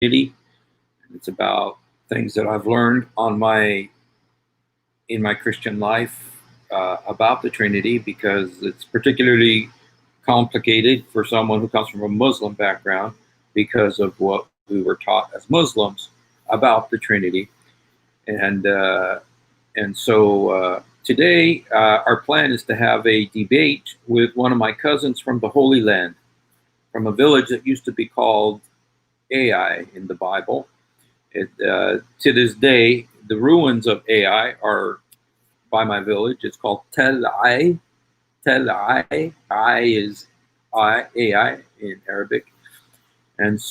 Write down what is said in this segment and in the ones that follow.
It's about things that I've learned in my Christian life about the Trinity, because it's particularly complicated for someone who comes from a Muslim background because of what we were taught as Muslims about the Trinity. And today, our plan is to have a debate with one of my cousins from the Holy Land, from a village that used to be called Ai in the Bible. To this day, the ruins of Ai are by my village. It's called Tel Ai. Tel Ai. Ai is Ai in Arabic. And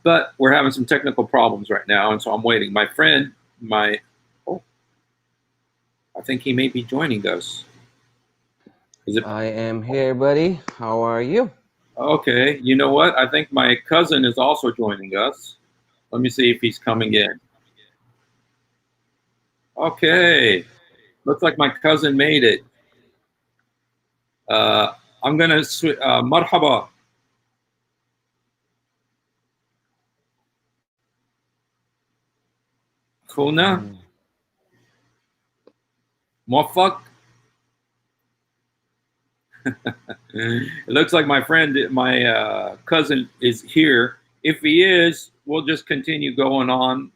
but we're having some technical problems right now, and so I'm waiting. My friend, oh, I think he may be joining us. Is it I am here, buddy. How are you? okay? You know what? I think my cousin is also joining us. Let me see if he's coming in. Okay, looks like my cousin made it. Uh, I'm gonna marhaba. Khuna, Hmm. موفق. It looks like my friend, my cousin, is here. If he is, we'll just continue going on.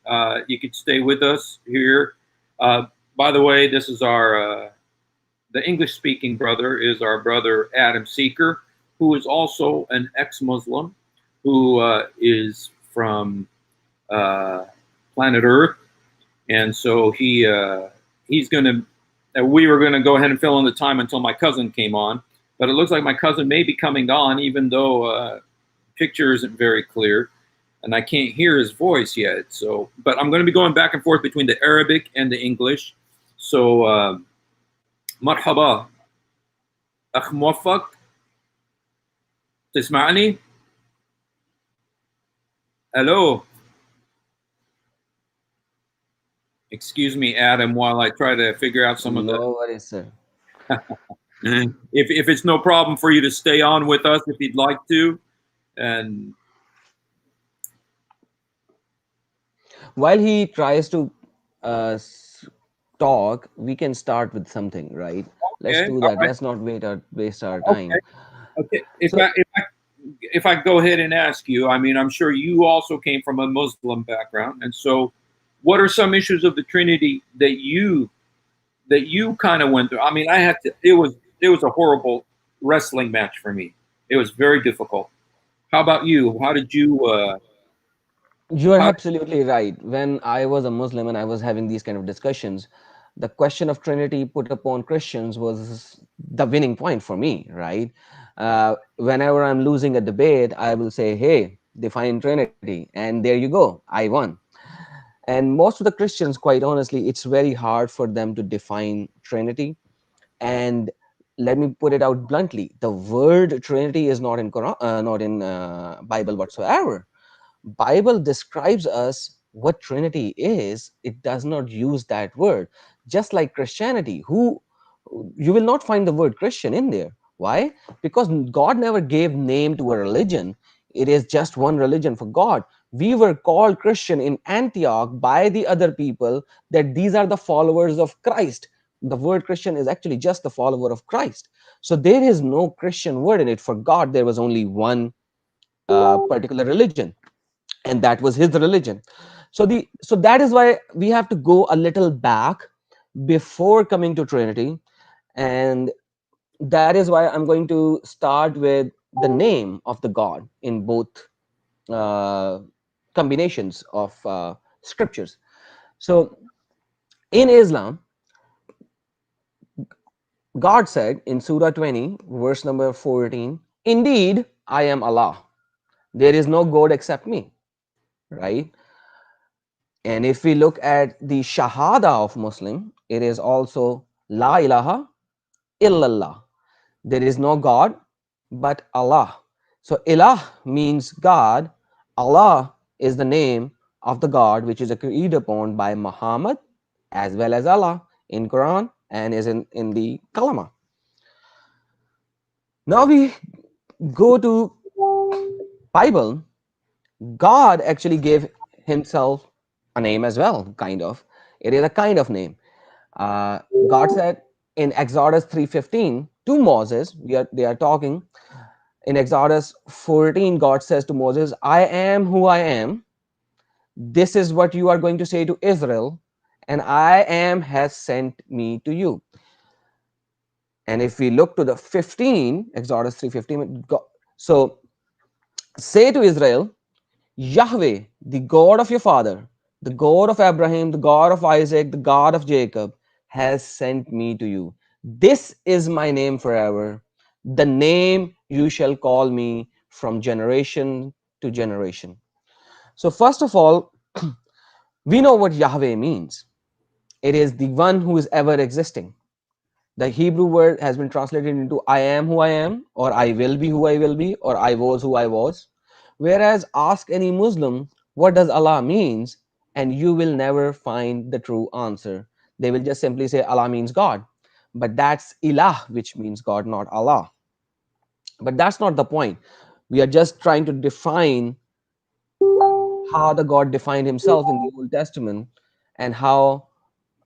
You could stay with us here. Uh, by the way, this is the English-speaking brother is our brother Adam Seeker, who is also an ex-Muslim, who is from uh, planet Earth, and so he's going to. We were going to go ahead and fill in the time until my cousin came on, but it looks like my cousin may be coming on, even though picture isn't very clear, and I can't hear his voice yet. So, but I'm going to be going back and forth between the Arabic and the English. So, مرحبا أخ موفق, تسمعني؟ Hello. Excuse me, Adam, while I try to figure out some of the. No worries, sir. If it's no problem for you to stay on with us, if you'd like to, and While he tries to uh, s- talk, we can start with something, right? Let's okay, do all that. right, Let's not waste our okay, time. okay. So, If I go ahead and ask you, I mean, I'm sure you also came from a Muslim background, and so, what are some issues of the Trinity that you kind of went through? I mean, I had to. It was a horrible wrestling match for me. It was very difficult. How about you? How did you? you are How? absolutely right. When I was a Muslim and I was having these kind of discussions, the question of Trinity put upon Christians was the winning point for me, right? Whenever I'm losing a debate, I will say, hey, define Trinity. And there you go, I won. And most of the Christians, quite honestly, it's very hard for them to define Trinity. And let me put it out bluntly: the word Trinity is not in Quran, not in Bible whatsoever. Bible describes us what Trinity is. It does not use that word. Just like Christianity, who you will not find the word Christian in there. Why? Because God never gave name to a religion. It is just one religion for God. We were called Christian in Antioch by the other people, that these are the followers of Christ. The word Christian is actually just the follower of Christ. So there is no Christian word in it. For God, there was only one particular religion, and that was his religion. So that is why we have to go a little back before coming to Trinity. And that is why I'm going to start with the name of the God in both uh, combinations of scriptures. So in Islam, God said in Surah 20 verse number 14, indeed I am Allah, there is no God except me, right? And if we look at the Shahada of Muslim, it is also La ilaha illallah. There is no God but Allah. So ilah means God. Allah is the name of the God which is agreed upon by Muhammad as well as Allah in Quran and is in the Kalama. Now we go to Bible, God actually gave himself a name as well, kind of. It is a kind of name. God said in Exodus 3:15 to Moses, they are talking. In Exodus 14, God says to Moses, I am who I am. This is what you are going to say to Israel, and I am has sent me to you. And if we look to the 15, Exodus 3:15, so say to Israel, Yahweh, the God of your father, the God of Abraham, the God of Isaac, the God of Jacob, has sent me to you. This is my name forever, the name you shall call me from generation to generation. So, first of all, we know what Yahweh means. It is the one who is ever existing. The Hebrew word has been translated into I am who I am, or I will be who I will be, or I was who I was. Whereas ask any Muslim what does Allah means, and you will never find the true answer. They will just simply say Allah means God. But that's Ilah, which means God, not Allah. But that's not the point. We are just trying to define how the God defined himself in the Old Testament, and how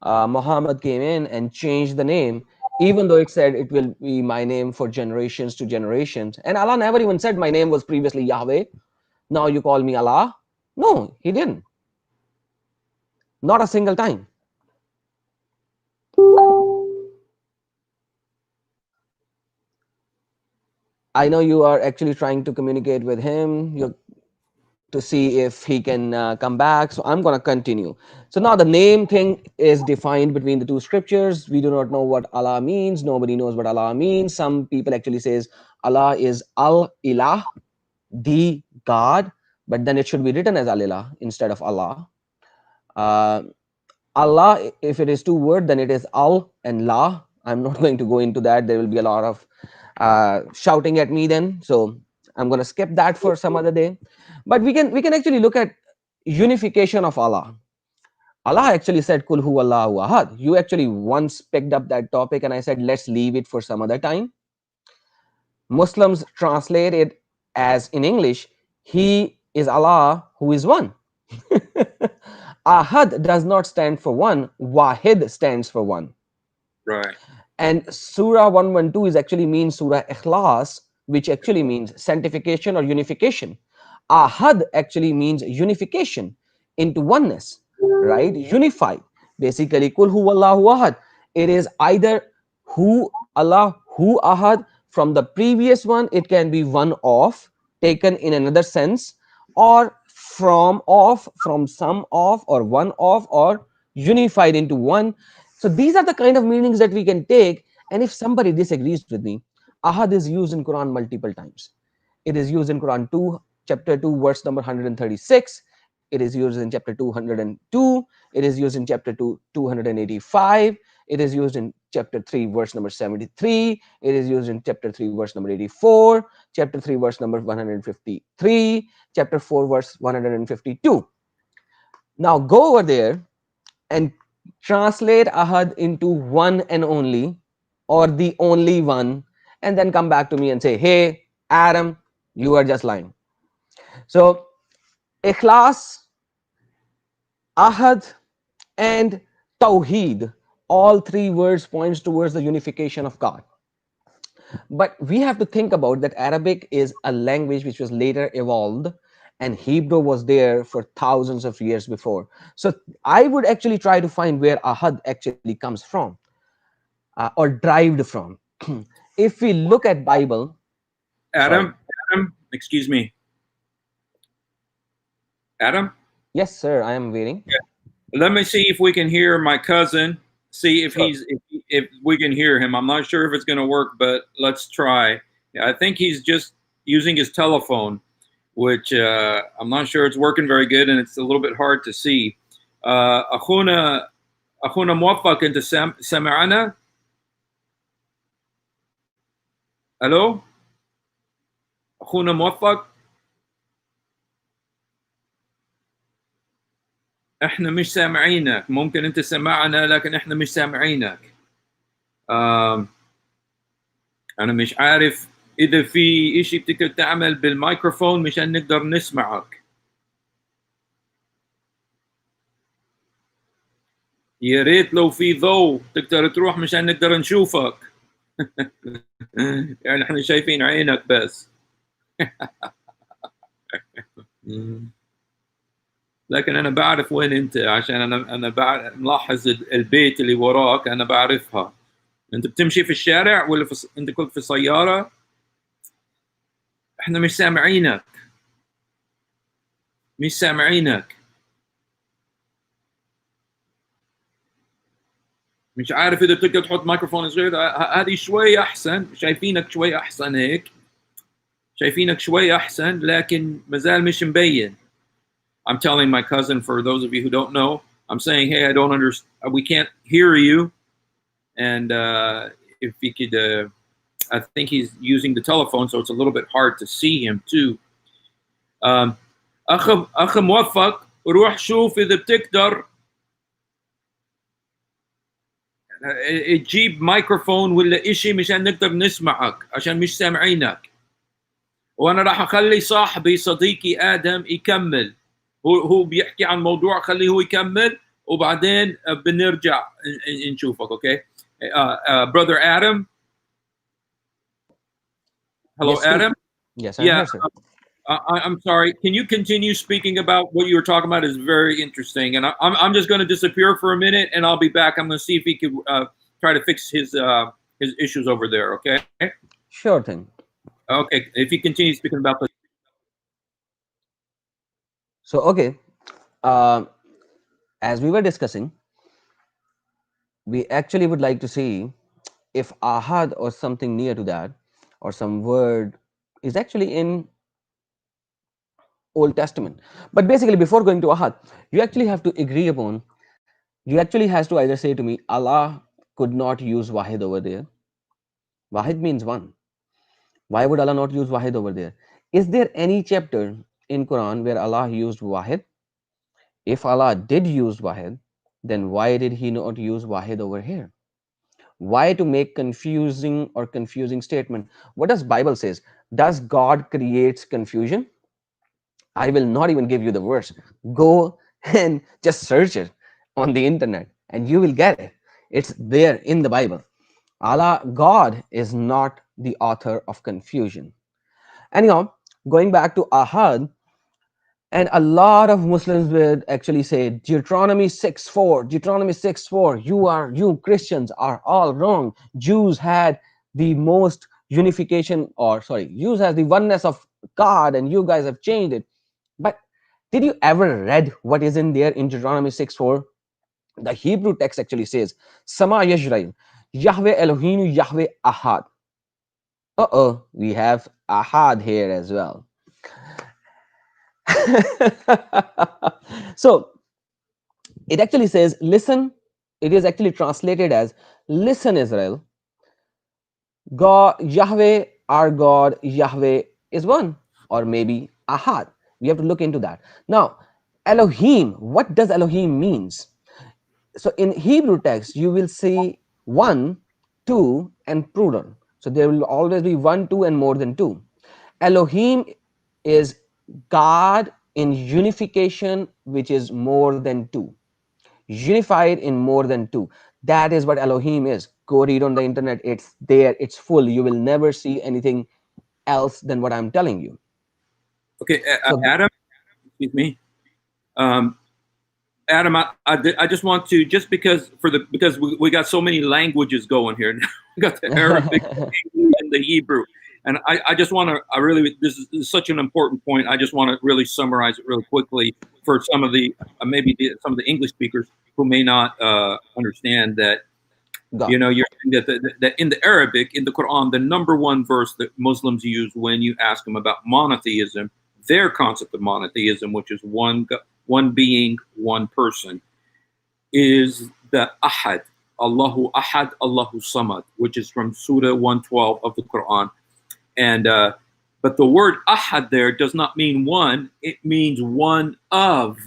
Muhammad came in and changed the name, even though it said it will be my name for generations to generations. And Allah never even said my name was previously Yahweh. Now you call me Allah. No, he didn't. Not a single time. I know you are actually trying to communicate with him. To see if he can come back. So I'm going to continue. So now the name thing is defined between the two scriptures. We do not know what Allah means. Nobody knows what Allah means. Some people actually says Allah is Al-Ilah, the God, but then it should be written as Al-Ilah instead of Allah. Uh, Allah, if it is two words, then it is Al and La. I'm not going to go into that. There will be a lot of shouting at me then. So I'm going to skip that for some other day. But we can actually look at unification of Allah. Allah actually said Kul hu Allahu ahad. You actually once picked up that topic and I said let's leave it for some other time. Muslims translate it as in English, He is Allah who is one. Ahad does not stand for one, Wahid stands for one. Right. And Surah 112 is actually means Surah Ikhlas, which actually means sanctification or unification. Ahad actually means unification into oneness, right? Unified. Basically, Kul hu Allahu ahad. It is either who Allah, who ahad from the previous one, it can be one of, taken in another sense, or from of, from some of, or one of, or unified into one. So these are the kind of meanings that we can take. And if somebody disagrees with me, ahad is used in Quran multiple times. It is used in Quran 2, chapter 2, verse number 136. It is used in chapter 202. It is used in chapter 2, 285. It is used in chapter 3, verse number 73. It is used in chapter 3, verse number 84. Chapter 3, verse number 153. Chapter 4, verse 152. Now go over there and translate ahad into one and only, or the only one, and then come back to me and say, hey Adam, you are just lying. So ikhlas, ahad, and tawheed, all three words points towards the unification of God. But we have to think about that Arabic is a language which was later evolved, and Hebrew was there for thousands of years before. So I would actually try to find where ahad actually comes from, or derived from. If we look at Bible, sorry. Adam, excuse me. Adam? Yes, sir, I am waiting. Let me see if we can hear my cousin. See if Sure. if we can hear him. I'm not sure if it's going to work, but let's try. Yeah, I think he's just using his telephone, which I'm not sure it's working very good, and it's a little bit hard to see. أخونا موفق أنت سمعنا؟ ألو؟ أخونا موفق؟ احنا مش سامعينك. ممكن انت سمعنا لكن احنا مش سامعينك. انا مش عارف اذا في اشي بتقدر تعمل بالميكروفون مشان نقدر نسمعك. يا ريت لو في ضوء تقدر تروح مشان نقدر نشوفك. يعني احنا شايفين عينك بس. لكن انا بعرف وين انت، عشان انا ملاحظ البيت اللي وراك، انا بعرفها. انت بتمشي في الشارع ولا انت كنت في سيارة؟ احنا مش سامعينك، مش سامعينك. مش عارف اذا بتقدر تحط ميكروفون صغير. هذه شوي احسن، شايفينك شوي احسن هيك، شايفينك شوي احسن، لكن مازال مش مبين. I'm telling my cousin, for those of you who don't know, I'm saying, hey, I don't understand. We can't hear you. And if he could, I think he's using the telephone, so it's a little bit hard to see him too. أخ موفق، روح شوف إذا بتقدر تجيب مايكروفون ولا إشي مشان نقدر نسمعك، عشان مش سامعينك. وأنا راح أخلي صاحبي صديقي آدم يكمل. هو بيحكي عن موضوع، خليه هو يكمل وبعدين بنرجع نشوفك. Okay, brother Adam. Hello, Yes, speak. Adam. Yes, I'm Yeah, here, sir. I'm sorry. Can you continue speaking about what you were talking about? Is very interesting, and I'm just going to disappear for a minute, and I'll be back. I'm going to see if he could try to fix his issues over there. Okay. Sure thing. Okay. If he continues speaking about the. So, okay, uh, as we were discussing, we actually would like to see if ahad or something near to that or some word is actually in Old Testament. But basically, before going to ahad, you actually have to agree upon, you actually has to either say to me, Allah could not use wahid over there. Wahid means one. Why would Allah not use wahid over there? Is there any chapter in Quran where Allah used wahid? If Allah did use wahid, then why did he not use wahid over here? Why to make confusing statement? What does Bible says? Does God creates confusion? I will not even give you the verse. Go and just search it on the internet and you will get it. It's there in the Bible. Allah, God is not the author of confusion. Anyhow, going back to ahad, and a lot of Muslims would actually say Deuteronomy 6:4, Deuteronomy 6:4, you Christians are all wrong. Jews had the most unification, or sorry, Jews has the oneness of God, and you guys have changed it. But did you ever read what is in there in Deuteronomy 6:4? The Hebrew text actually says, Sama Yajrael, Yahweh Elohim, Yahweh Ahad. We have Ahad here as well. So it actually says, listen, it is actually translated as, listen, Israel, God, Yahweh, our God, Yahweh is one, or maybe Ahad. We have to look into that. Now, Elohim, what does Elohim means? So in Hebrew text, you will see one, two, and plural. So there will always be one, two, and more than two. Elohim is God in unification, which is more than two. Unified in more than two. That is what Elohim is. Go read on the internet. It's there. It's full. You will never see anything else than what I'm telling you. Okay, So Adam. Excuse me. Um, Adam, I just want to, just because we got so many languages going here. We got the Arabic, the English, and the Hebrew, and I just want to, this is such an important point. I just want to really summarize it really quickly for some of the some of the English speakers who may not understand that. God. You're saying that in the Arabic, in the Quran, the number one verse that Muslims use when you ask them about monotheism, their concept of monotheism, which is one being, one person, is the Ahad, Allahu Ahad, Allahu Samad, which is from Surah 112 of the Quran. And but the word Ahad there does not mean one; it means one of,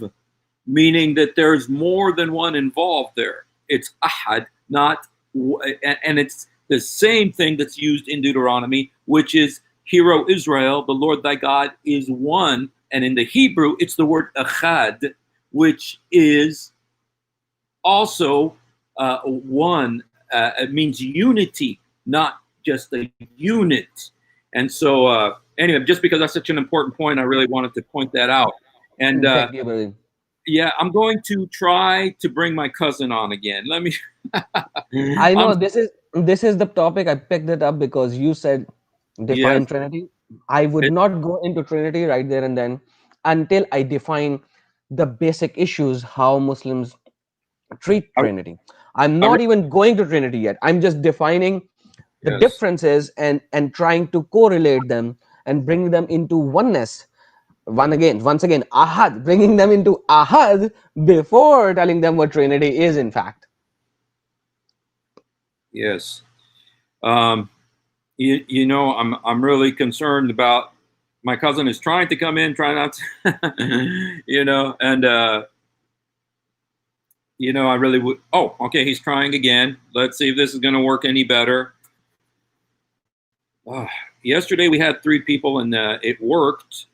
meaning that there's more than one involved there. It's Ahad, not, and it's the same thing that's used in Deuteronomy, which is, Hear, O Israel, the Lord thy God is one. And in the Hebrew, it's the word Echad, which is also one. It means unity, not just a unit. And so, anyway, just because that's such an important point, I really wanted to point that out. And Thank you, brother. yeah, I'm going to try to bring my cousin on again. Let me. I I'm know this is the topic. I picked it up because you said yes, define Trinity. I would it, not go into Trinity right there and then until I define the basic issues how Muslims treat I, Trinity. I'm I, not even going to Trinity yet. I'm just defining the yes, differences and trying to correlate them and bring them into oneness. Once again, ahad, bringing them into ahad before telling them what Trinity is in fact. yes. Um, you know, I'm really concerned about my cousin is trying to come in, trying not to, you know, and you know, I really would. Oh, okay, he's trying again. Let's see if this is going to work any better. Uh, Yesterday we had three people and it worked.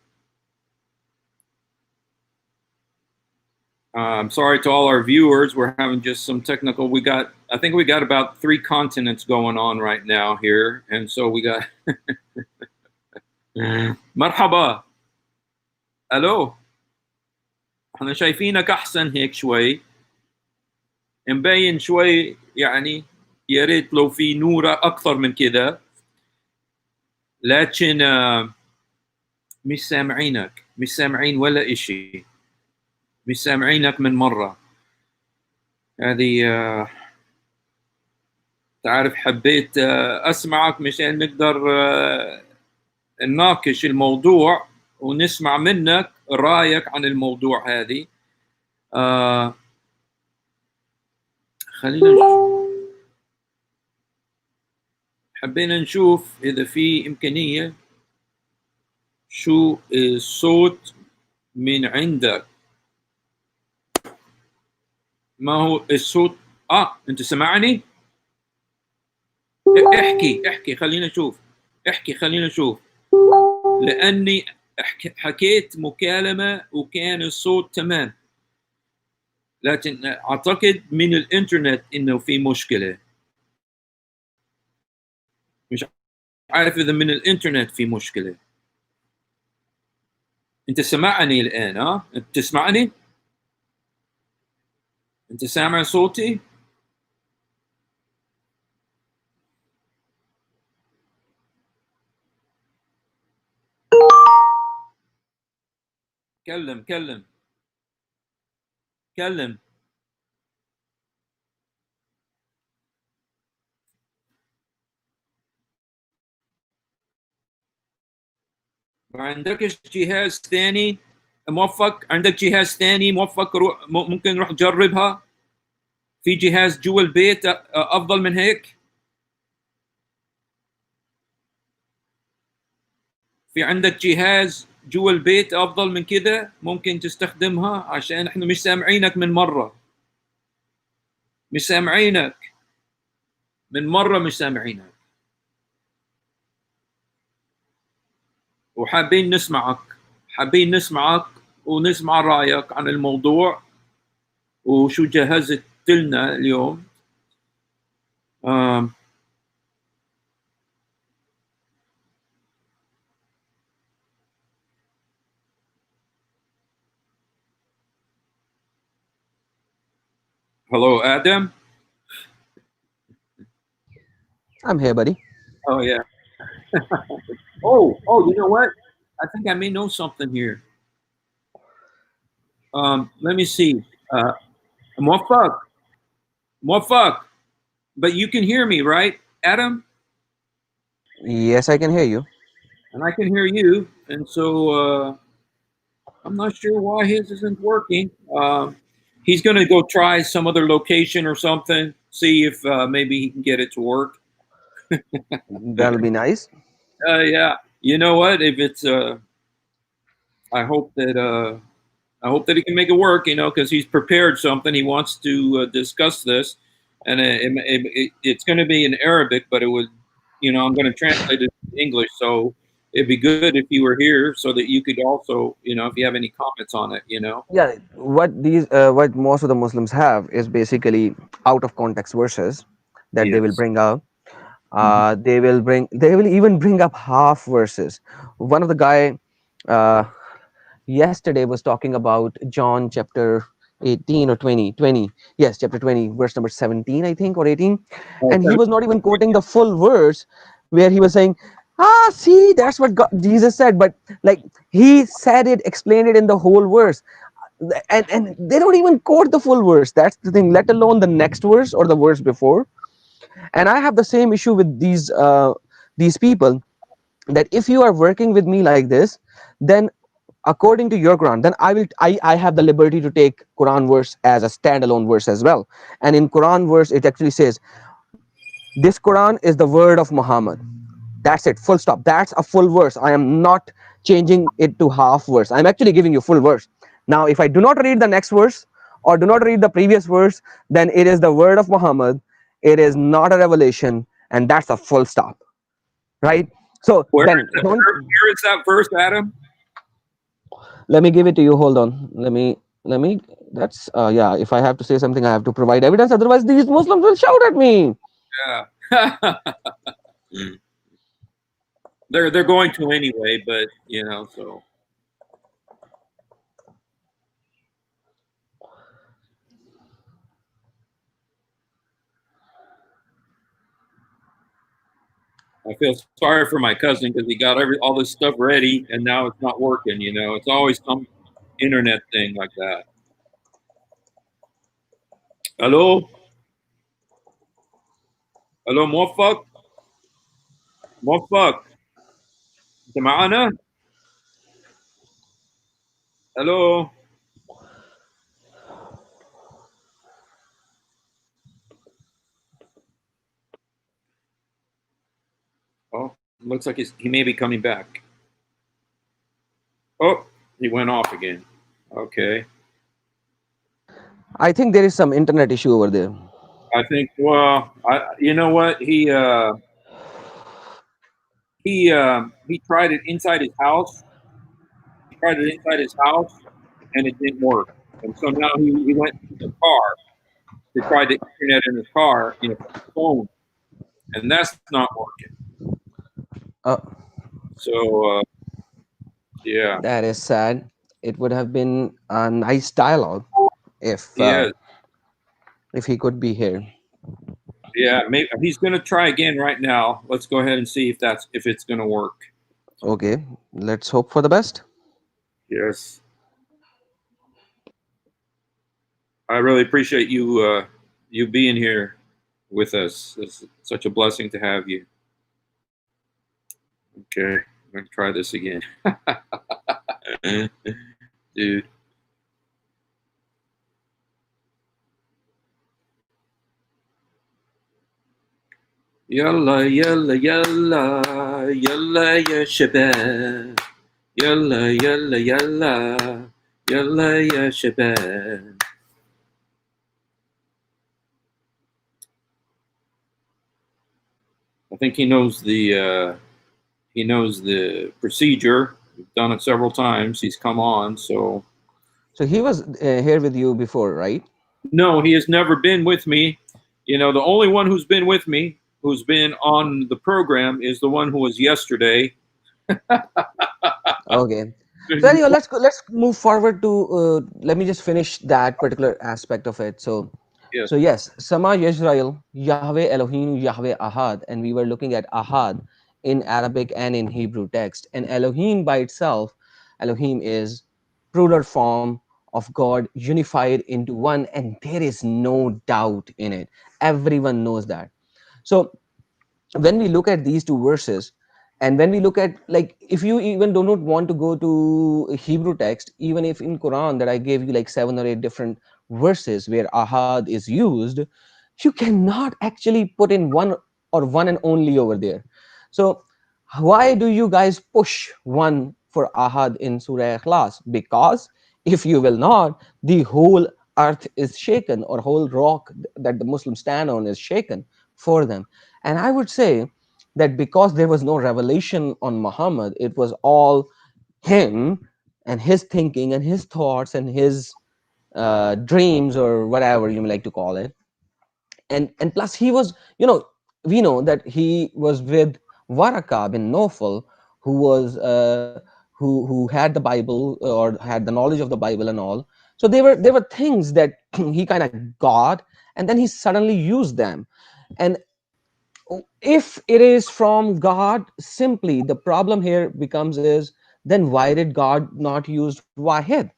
I'm sorry to all our viewers. We're having just some technical. I think we got about 3 continents going on right now here, and so we got. مرحبا. الو. احنا شايفينك احسن هيك شوي. مبين شوي يعني. يا ريت لو في نورة اكثر من كذا. لكن مش سامعينك، مش سامعين ولا اشي. مش سامعينك من مرة. هذه تعرف حبيت اسمعك مشان نقدر نناقش الموضوع ونسمع منك رايك عن الموضوع هذه. آه خلينا حبينا نشوف إذا في إمكانية شو الصوت من عندك. ما هو الصوت؟ أنت سمعني؟ احكي خلينا نشوف. احكي خلينا نشوف. لأني حكيت مكالمة وكان الصوت تمام، لكن أعتقد من الإنترنت إنه في مشكلة. مش عارف إذا من الإنترنت في مشكلة. أنت سمعني الآن؟ أنت تسمعني؟ أنت سامع صوتي؟ كلم. ما عندكش جهاز ثاني موفق؟ عندك جهاز ثاني موفق؟ ممكن نروح نجربها. في جهاز جوا البيت افضل من هيك. في عندك جهاز جوا البيت افضل من كذا ممكن تستخدمها، عشان احنا مش سامعينك من مره. مش سامعينك من مره، مش سامعينك وحابين نسمعك. حابين نسمعك ونسمع رايك عن الموضوع وشو جهزت لنا اليوم. Hello, Adam. I'm here, buddy. Oh yeah. You know what? I think I may know something here. Let me see. موفق. But you can hear me, right, Adam? Yes, I can hear you. And I can hear you. And so I'm not sure why his isn't working. He's going to go try some other location or something, see if maybe he can get it to work. That'll be nice. Yeah. You know what? If it's, I hope that he can make it work. You know, because he's prepared something. He wants to discuss this, and it's going to be in Arabic, but it would, you know, I'm going to translate it to English. So it'd be good if you were here so that you could also, if you have any comments on it, Yeah, what most of the Muslims have is basically out of context verses that they will Yes. bring up. Mhm. They will even bring up half verses. One of the guy uh, yesterday was talking about John chapter 18 or 20. Yes, chapter 20, verse number 17, I think, or 18. Oh, And he was not even quoting the full verse where he was saying, ah, see, that's what Jesus said. But like he said it, explained it in the whole verse. And they don't even quote the full verse. That's the thing, let alone the next verse or the verse before. And I have the same issue with these people, that if you are working with me like this, then according to your Quran, then I have the liberty to take Quran verse as a standalone verse as well. And in Quran verse it actually says, this Quran is the word of Muhammad. That's it, full stop. That's a full verse. I am not changing it to half verse. I'm actually giving you full verse. Now if I do not read the next verse or do not read the previous verse, then it is the word of Muhammad. It is not a revelation, and that's a full stop, right? So Where then is that, don't, where is that verse, Adam? let me give it to you. Hold on. Let me that's yeah, if I have to say something, I have to provide evidence, otherwise these Muslims will shout at me. Yeah. They're going to anyway, but so I feel sorry for my cousin because he got all this stuff ready and now it's not working. It's always some internet thing like that. Hello, hello, موفق موفق انت معانا؟ hello. Oh, looks like he may be coming back. Oh, he went off again. Okay. I think there is some internet issue over there. I think. Well, you know what? He tried it inside his house. He tried it inside his house, and it didn't work. And so now he went to the car to try the internet in his car, from his phone, and that's not working. uh, So yeah, that is sad. It would have been a nice dialogue if uh, yeah, if he could be here. yeah. Maybe he's going to try again right now. Let's go ahead and see if it's going to work. Okay, let's hope for the best. Yes, I really appreciate you being here with us. It's such a blessing to have you. Okay, I'm gonna try this again, dude. Yalla yalla yalla yalla ya shabab. Yalla yalla yalla yalla ya shabab. I think he knows the procedure. We've done it several times. He's come on, so So he was here with you before, right? no, he has never been with me. The only one who's been with me, who's been on the program, is the one who was yesterday. Okay. So anyway, let's move forward to let me just finish that particular aspect of it. Yes. So yes, Sama Yisrael, Yahweh Elohim, Yahweh Ahad, and we were looking at Ahad in Arabic and in Hebrew text. And Elohim by itself, Elohim is plural form of God unified into one, and there is no doubt in it. Everyone knows that. So when we look at these two verses, and when we look at, like, if you even do not want to go to Hebrew text, even if in Quran that I gave you like 7 or 8 different verses where ahad is used, you cannot actually put in one or one and only over there. So why do you guys push one for ahad in Surah Ikhlas? Because if you will not, the whole earth is shaken, or whole rock that the Muslims stand on is shaken for them. And I would say that because there was no revelation on Muhammad, it was all him and his thinking and his thoughts and his dreams, or whatever you may like to call it. And plus he was, we know that he was with Waraka bin Nofal, who was who had the Bible, or had the knowledge of the Bible and all. So there were things that he kind of got, and then he suddenly used them. And if it is from God, simply the problem here becomes is, then why did God not use Wahid?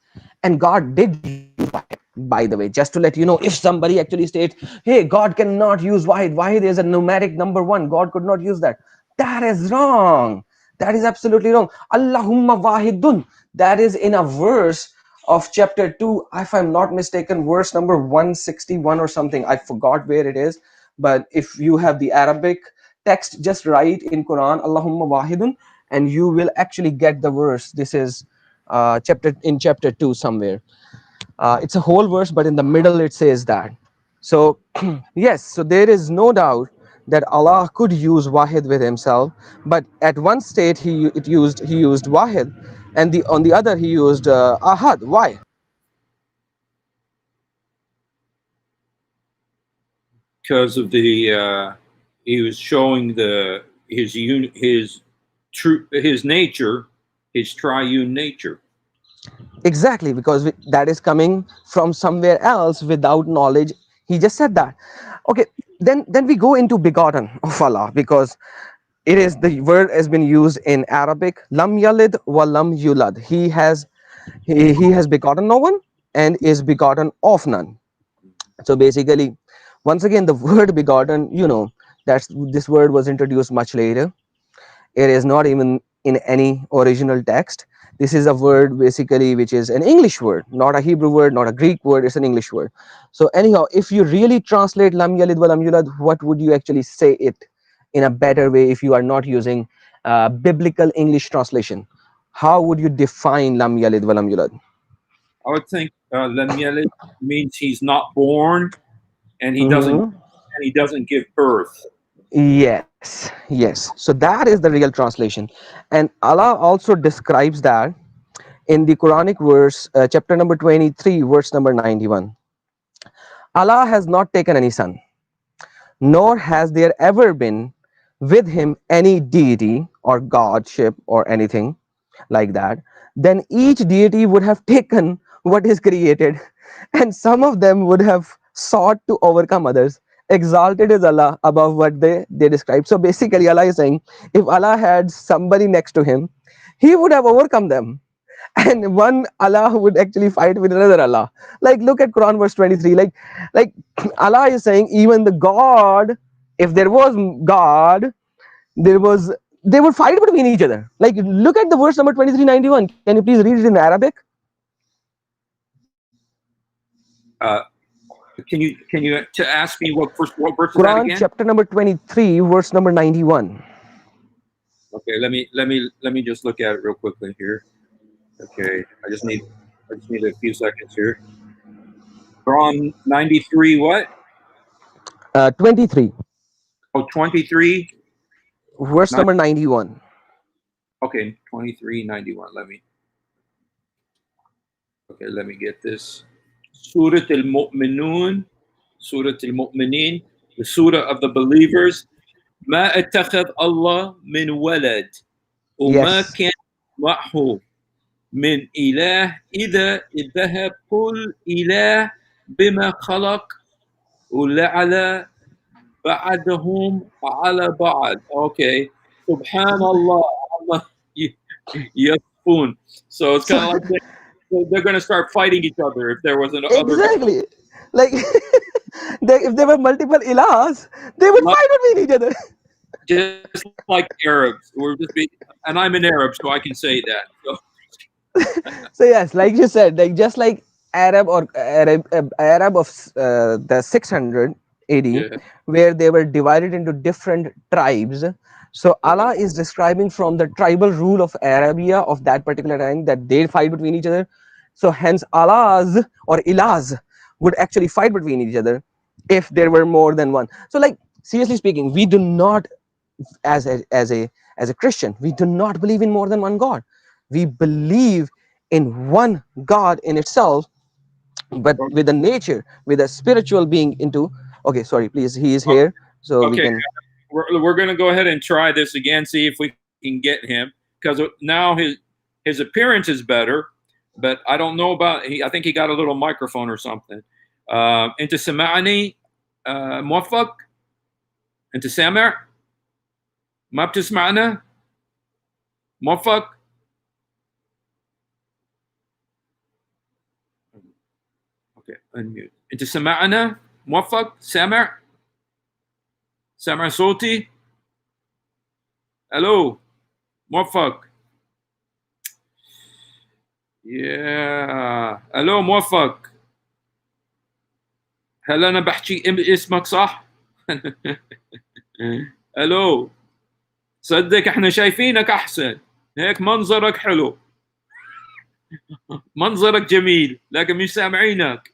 And God did use Wahid, by the way, just to let you know. If somebody actually states, hey, God cannot use Wahid is a numeric number one, God could not use that, that is wrong. That is absolutely wrong. Allahumma Wahidun, that is in a verse of chapter 2, if I'm not mistaken, verse number 161 or something. I forgot where it is, but if you have the Arabic text, just write in Quran Allahumma Wahidun, and you will actually get the verse. This is chapter 2 somewhere. It's a whole verse, but in the middle it says that. So yes, so there is no doubt that Allah could use Wahid with himself, but at one state he used Wahid, and the on the other he used Ahad. Why? Because of the he was showing his true his nature, his triune nature. Exactly, because that is coming from somewhere else without knowledge. He just said that. Okay, then we go into begotten of Allah, because it is, the word has been used in Arabic, lam yalid wa lam yulad. He has begotten no one and is begotten of none. So basically, once again, the word begotten, that's this word was introduced much later. It is not even in any original text. This is a word basically which is an English word, not a Hebrew word, not a Greek word. It's an English word. So anyhow, if you really translate lam yalid wa lam yulad, what would you actually say it in a better way if you are not using biblical English translation? How would you define lam yalid wa lam yulad? I would think lam yalid means he's not born, and Hmm. he doesn't give birth. Yes. So that is the real translation, and Allah also describes that in the Quranic verse, chapter number 23, verse number 91. Allah has not taken any son, nor has there ever been with him any deity or godship or anything like that. Then each deity would have taken what is created, and some of them would have sought to overcome others. Exalted is Allah above what they describe. So basically, Allah is saying, if Allah had somebody next to him, he would have overcome them, and one Allah would actually fight with another Allah. Like look at Quran verse 23. Like Allah is saying, even the God, if there was God, there was they would fight between each other. Like look at the verse number 2391. Can you please read it in Arabic? Uh, can you to ask me what verse is that Quran again? chapter number 23, verse number 91. Okay, let me just look at it real quickly here. Okay, I just need a few seconds here. Quran 93 what? 23, Oh, 23. verse Nine, number 91. okay, 2391. Let me get this. Surah al-Mu'minun, Surah al-Mu'minin, the Surah of the believers. ما اتخذ الله من ولد وما Yes. كان معه من إله إذا ذهب كل إله بما خلق ولعل بعدهم على بعض. Okay. Subhanallah. Allah yasfun. So it's So kind of like they're going to start fighting each other if there was an other God. exactly, like if there were multiple ilahs, they would Like, fight between each other. just like Arabs. And I'm an Arab, so I can say that. So, So yes, like you said, like just like Arab of the 600 AD, yeah. where they were divided into different tribes. So Right. Allah is describing from the tribal rule of Arabia of that particular time that they fight between each other. So hence Allahs or ilahs would actually fight between each other if there were more than one. So like seriously speaking, we do not as a Christian, we do not believe in more than one God. We believe in one God in itself, but with a nature, with a spiritual being into. Okay, sorry, please. He is here, so we Okay, can. we're going to go ahead and try this again, see if we can get him, because now his appearance is better, but I don't know about. I think he got a little microphone or something. انت سمعني موفق؟ انت سامع؟ ما بتسمعنا؟ موفق؟ اوكي unmute. انت سمعنا؟ موفق؟ سامع؟ سامع صوتي؟ الو موفق؟ يا الو موفق؟ هل انا بحكي اسمك صح؟ الو صدق احنا شايفينك احسن، هيك منظرك حلو، منظرك جميل، لكن مش سامعينك.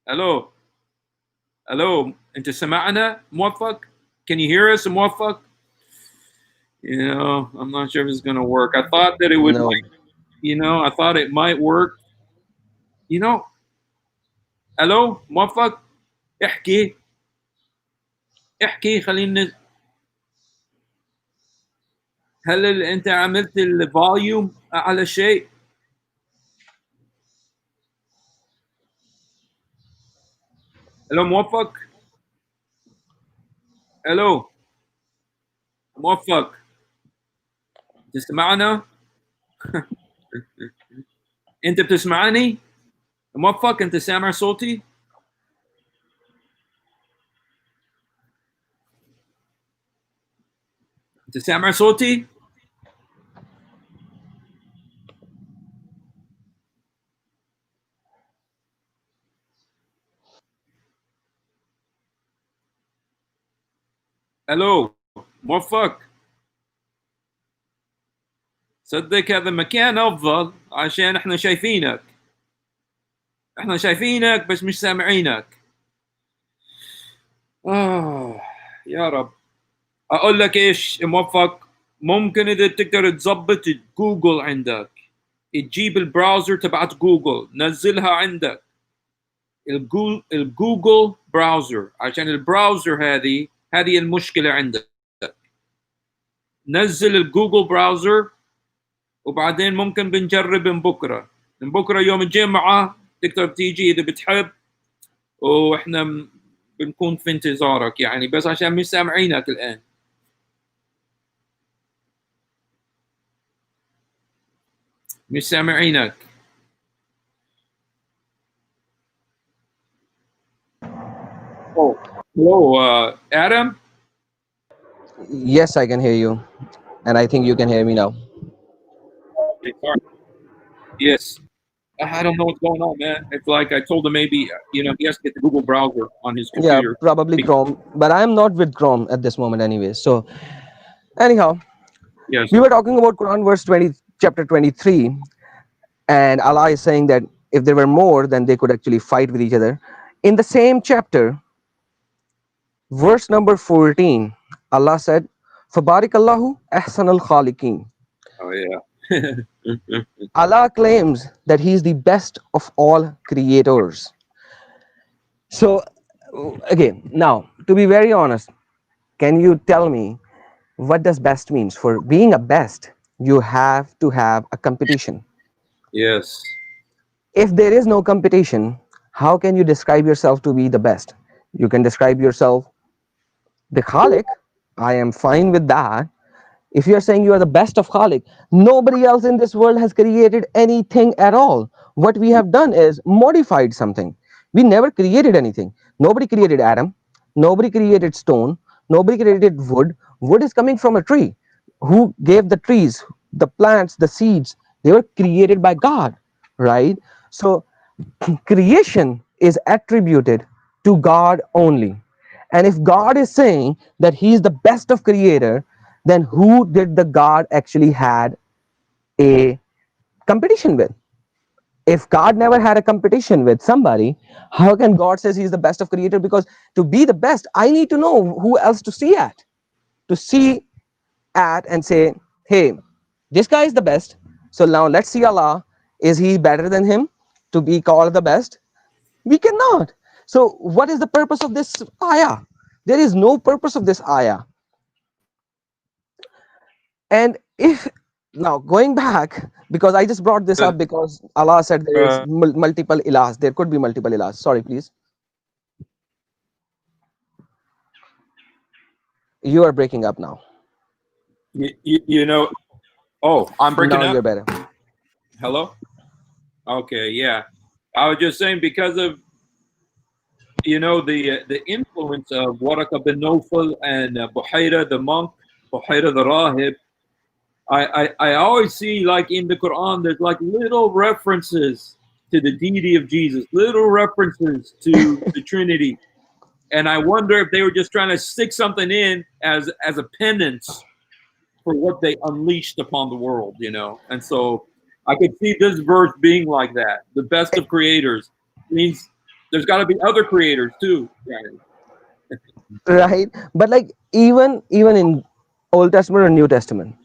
الو الو انت سمعنا موفق؟ Can you hear us موفق؟ I'm not sure if it's going to work. I thought that it would, No, I thought it might work. You know, الو موفق؟ احكي احكي خلينا. هل انت عملت الفوليوم على شيء؟ الو موفق؟ الو موفق؟ تسمعنا؟ انت بتسمعني؟ موفق انت سامع صوتي؟ انت سامع صوتي؟ الو موفق؟ صدق هذا مكان افضل عشان احنا شايفينك، احنا شايفينك بس مش سامعينك. يا رب. اقول لك ايش موفق، ممكن اذا تقدر تظبط جوجل عندك، تجيب البراوزر تبعت جوجل نزلها عندك، الجوجل براوزر، عشان البراوزر هذه المشكلة عندك. نزل الجوجل براوزر وبعدين ممكن بنجرب من بكرة يوم الجمعة تقدر تيجي إذا بتحب، وإحنا بنكون في انتظارك يعني، بس عشان مش سامعينك الآن. مش سامعينك. Oh, hello, Adam. yes, I can hear you, and I think you can hear me now. Okay, sorry. Yes. I don't know what's going on, man. It's like I told him maybe he has to get the Google browser on his Yeah, computer. probably Chrome, but I am not with Chrome at this moment, anyway. So, anyhow, Yes. we were talking about Quran verse 20, chapter 23, and Allah is saying that if there were more, then they could actually fight with each other. In the same chapter, verse number 14, Allah said, Fabarikallahu ahsanul khaliqeen. Oh yeah. Allah claims that He is the best of all creators. So, again, now, to be very honest, can you tell me what does best means? For being a best, you have to have a competition. Yes. If there is no competition, how can you describe yourself to be the best? You can describe yourself the Khalik. I am fine with that. If you are saying you are the best of Khalik, nobody else in this world has created anything at all. What we have done is modified something. We never created anything. Nobody created Adam. Nobody created stone. Nobody created wood. Wood is coming from a tree. Who gave the trees, the plants, the seeds? They were created by God, right? So creation is attributed to God only. And if God is saying that He is the best of creator, then who did the God actually had a competition with? If God never had a competition with somebody, how can God says He's the best of creator? Because to be the best, I need to know who else to see at, to see at and say, hey, this guy is the best. So now let's see Allah. Is He better than him to be called the best? We cannot. So what is the purpose of this ayah? There is no purpose of this ayah. And if now going back, because I just brought this up because Allah said there is multiple ilahs. There could be multiple ilahs. Sorry, please. You are breaking up now. You know, oh, I'm breaking Now you're up. better. Hello? Okay, yeah. I was just saying because of the influence of Waraka bin Nawfal and Buhayra the monk, Buhayra the Rahib. I always see like in the Quran there's like little references to the deity of Jesus, little references to the Trinity, and I wonder if they were just trying to stick something in as a penance for what they unleashed upon the world, And so I could see this verse being like that. The best of creators means there's got to be other creators too. Right? Right? But like even in Old Testament or New Testament,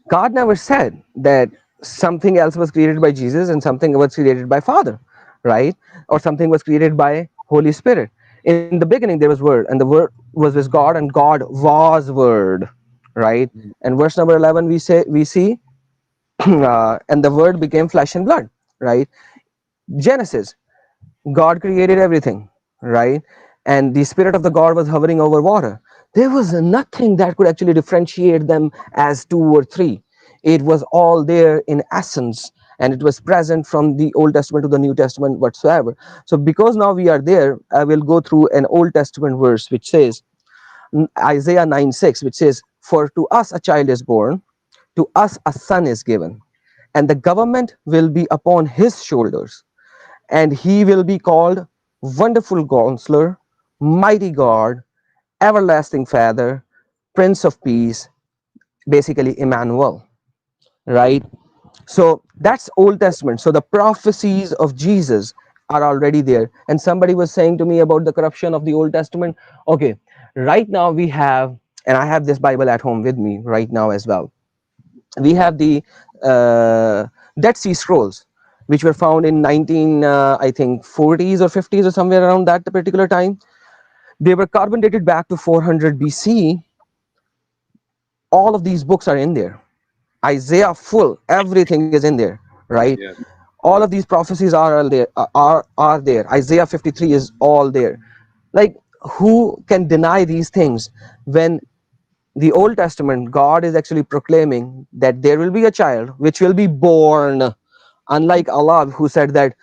God never said that something else was created by Jesus and something was created by Father, right? Or something was created by Holy Spirit. In the beginning there was Word, and the Word was with God, and God was Word, right? And verse number 11 we see and the Word became flesh and blood, right? Genesis, God created everything, right? And the Spirit of the God was hovering over water. There was nothing that could actually differentiate them as two or three. It was all there in essence, and it was present from the Old Testament to the New Testament whatsoever. So, because now we are there, I will go through an Old Testament verse which says, Isaiah 9:6, which says, for to us a child is born, to us a son is given, and the government will be upon his shoulders, and he will be called Wonderful Counselor, Mighty God, Everlasting Father, Prince of Peace, basically Emmanuel, right? So that's Old Testament. So the prophecies of Jesus are already there. And somebody was saying to me about the corruption of the Old Testament. Okay, right now we have, and I have this Bible at home with me right now as well. We have the Dead Sea Scrolls, which were found in 19, I think 40s or 50s or somewhere around that particular time. They were carbon dated back to 400 BC. All of these books are in there. Isaiah full, everything is in there, right? Yeah. All of these prophecies are all there. Are there? Isaiah 53 is all there. Like, who can deny these things when the Old Testament, God is actually proclaiming that there will be a child which will be born, unlike Allah, who said that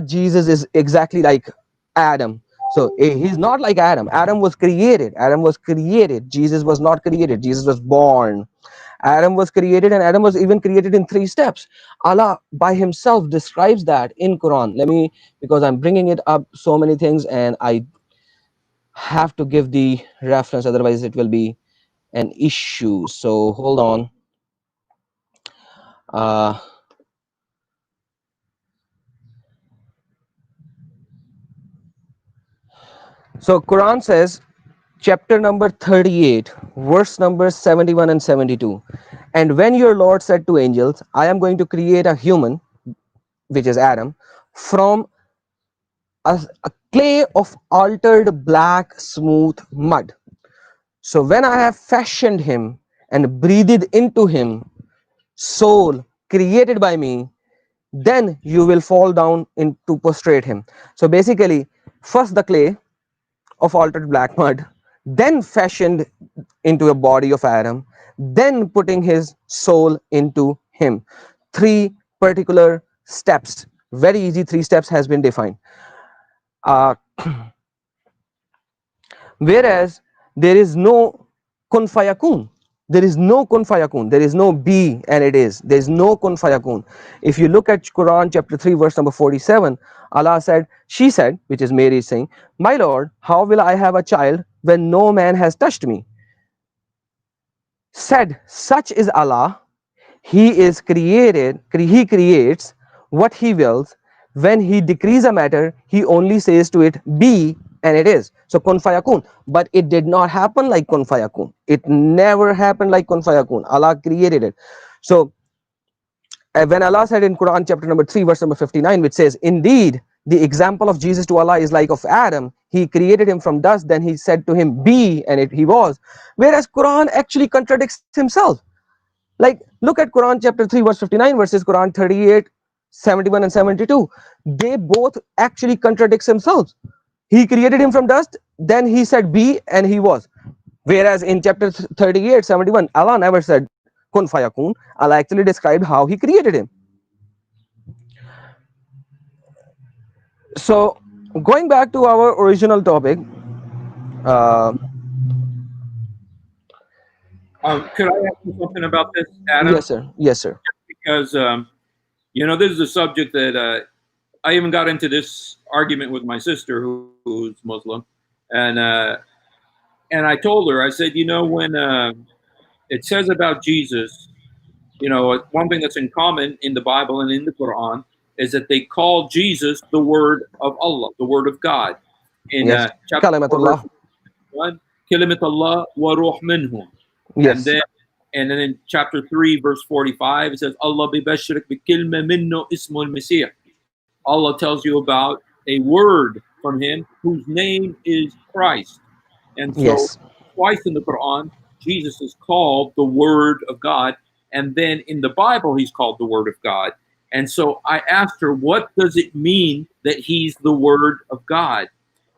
Jesus is exactly like Adam. So he's not like Adam. Adam was created. Adam was created. Jesus was not created. Jesus was born. Adam was created, and Adam was even created in 3 steps. Allah by himself describes that in Quran. Let me, because I'm bringing it up so many things, and I have to give the reference, otherwise it will be an issue. So hold on. Uh, so Quran says, chapter number 38, verse number 71 and 72. And when your Lord said to angels, I am going to create a human, which is Adam, from a clay of altered black smooth mud. So when I have fashioned him and breathed into him soul created by me, then you will fall down in to prostrate him. So basically, first the clay of altered black mud, then fashioned into a body of Adam, then putting his soul into him. Three particular steps, very easy 3 steps has been defined. Uh, Whereas there is no kun fayakun. There is no kun fayakun. There is no be and it is. There is no kun fayakun. If you look at Quran chapter 3 verse number 47, Allah said, she said, which is Mary saying, my Lord, how will I have a child when no man has touched me? Said, such is Allah. He is created, he creates what he wills, when he decrees a matter, he only says to it be, and it is. So kun fayakun. But it did not happen like kun fayakun. It never happened like kun fayakun. Allah created it. So when Allah said in Quran chapter number 3 verse number 59, which says, indeed the example of Jesus to Allah is like of Adam. He created him from dust, then he said to him be, and he was. Whereas Quran actually contradicts himself. Like, look at Quran chapter 3 verse 59 versus Quran 38 71 and 72. They both actually contradicts themselves. He created him from dust, then he said be, and he was. Whereas in chapter 38 71, Allah never said kun fayakun. Allah actually described how he created him. So going back to our original topic, could I ask you something about this, Adam? yes sir, yes sir. Because this is a subject that I even got into this argument with my sister, who's Muslim, and I told her, I said, when it says about Jesus, one thing that's in common in the Bible and in the Quran is that they call Jesus the Word of Allah, the Word of God. In Yes. chapter 4, Kalimatullah. verse 1, Kalimatullah wa ruh minhum. Yes. And then in chapter 3, verse 45, it says, Allah bibashirik bi kilma minno ismul Masih. Allah tells you about a word from him whose name is Christ. And so Yes. twice in the Quran, Jesus is called the Word of God. And then in the Bible, he's called the Word of God. And so I asked her, what does it mean that he's the Word of God?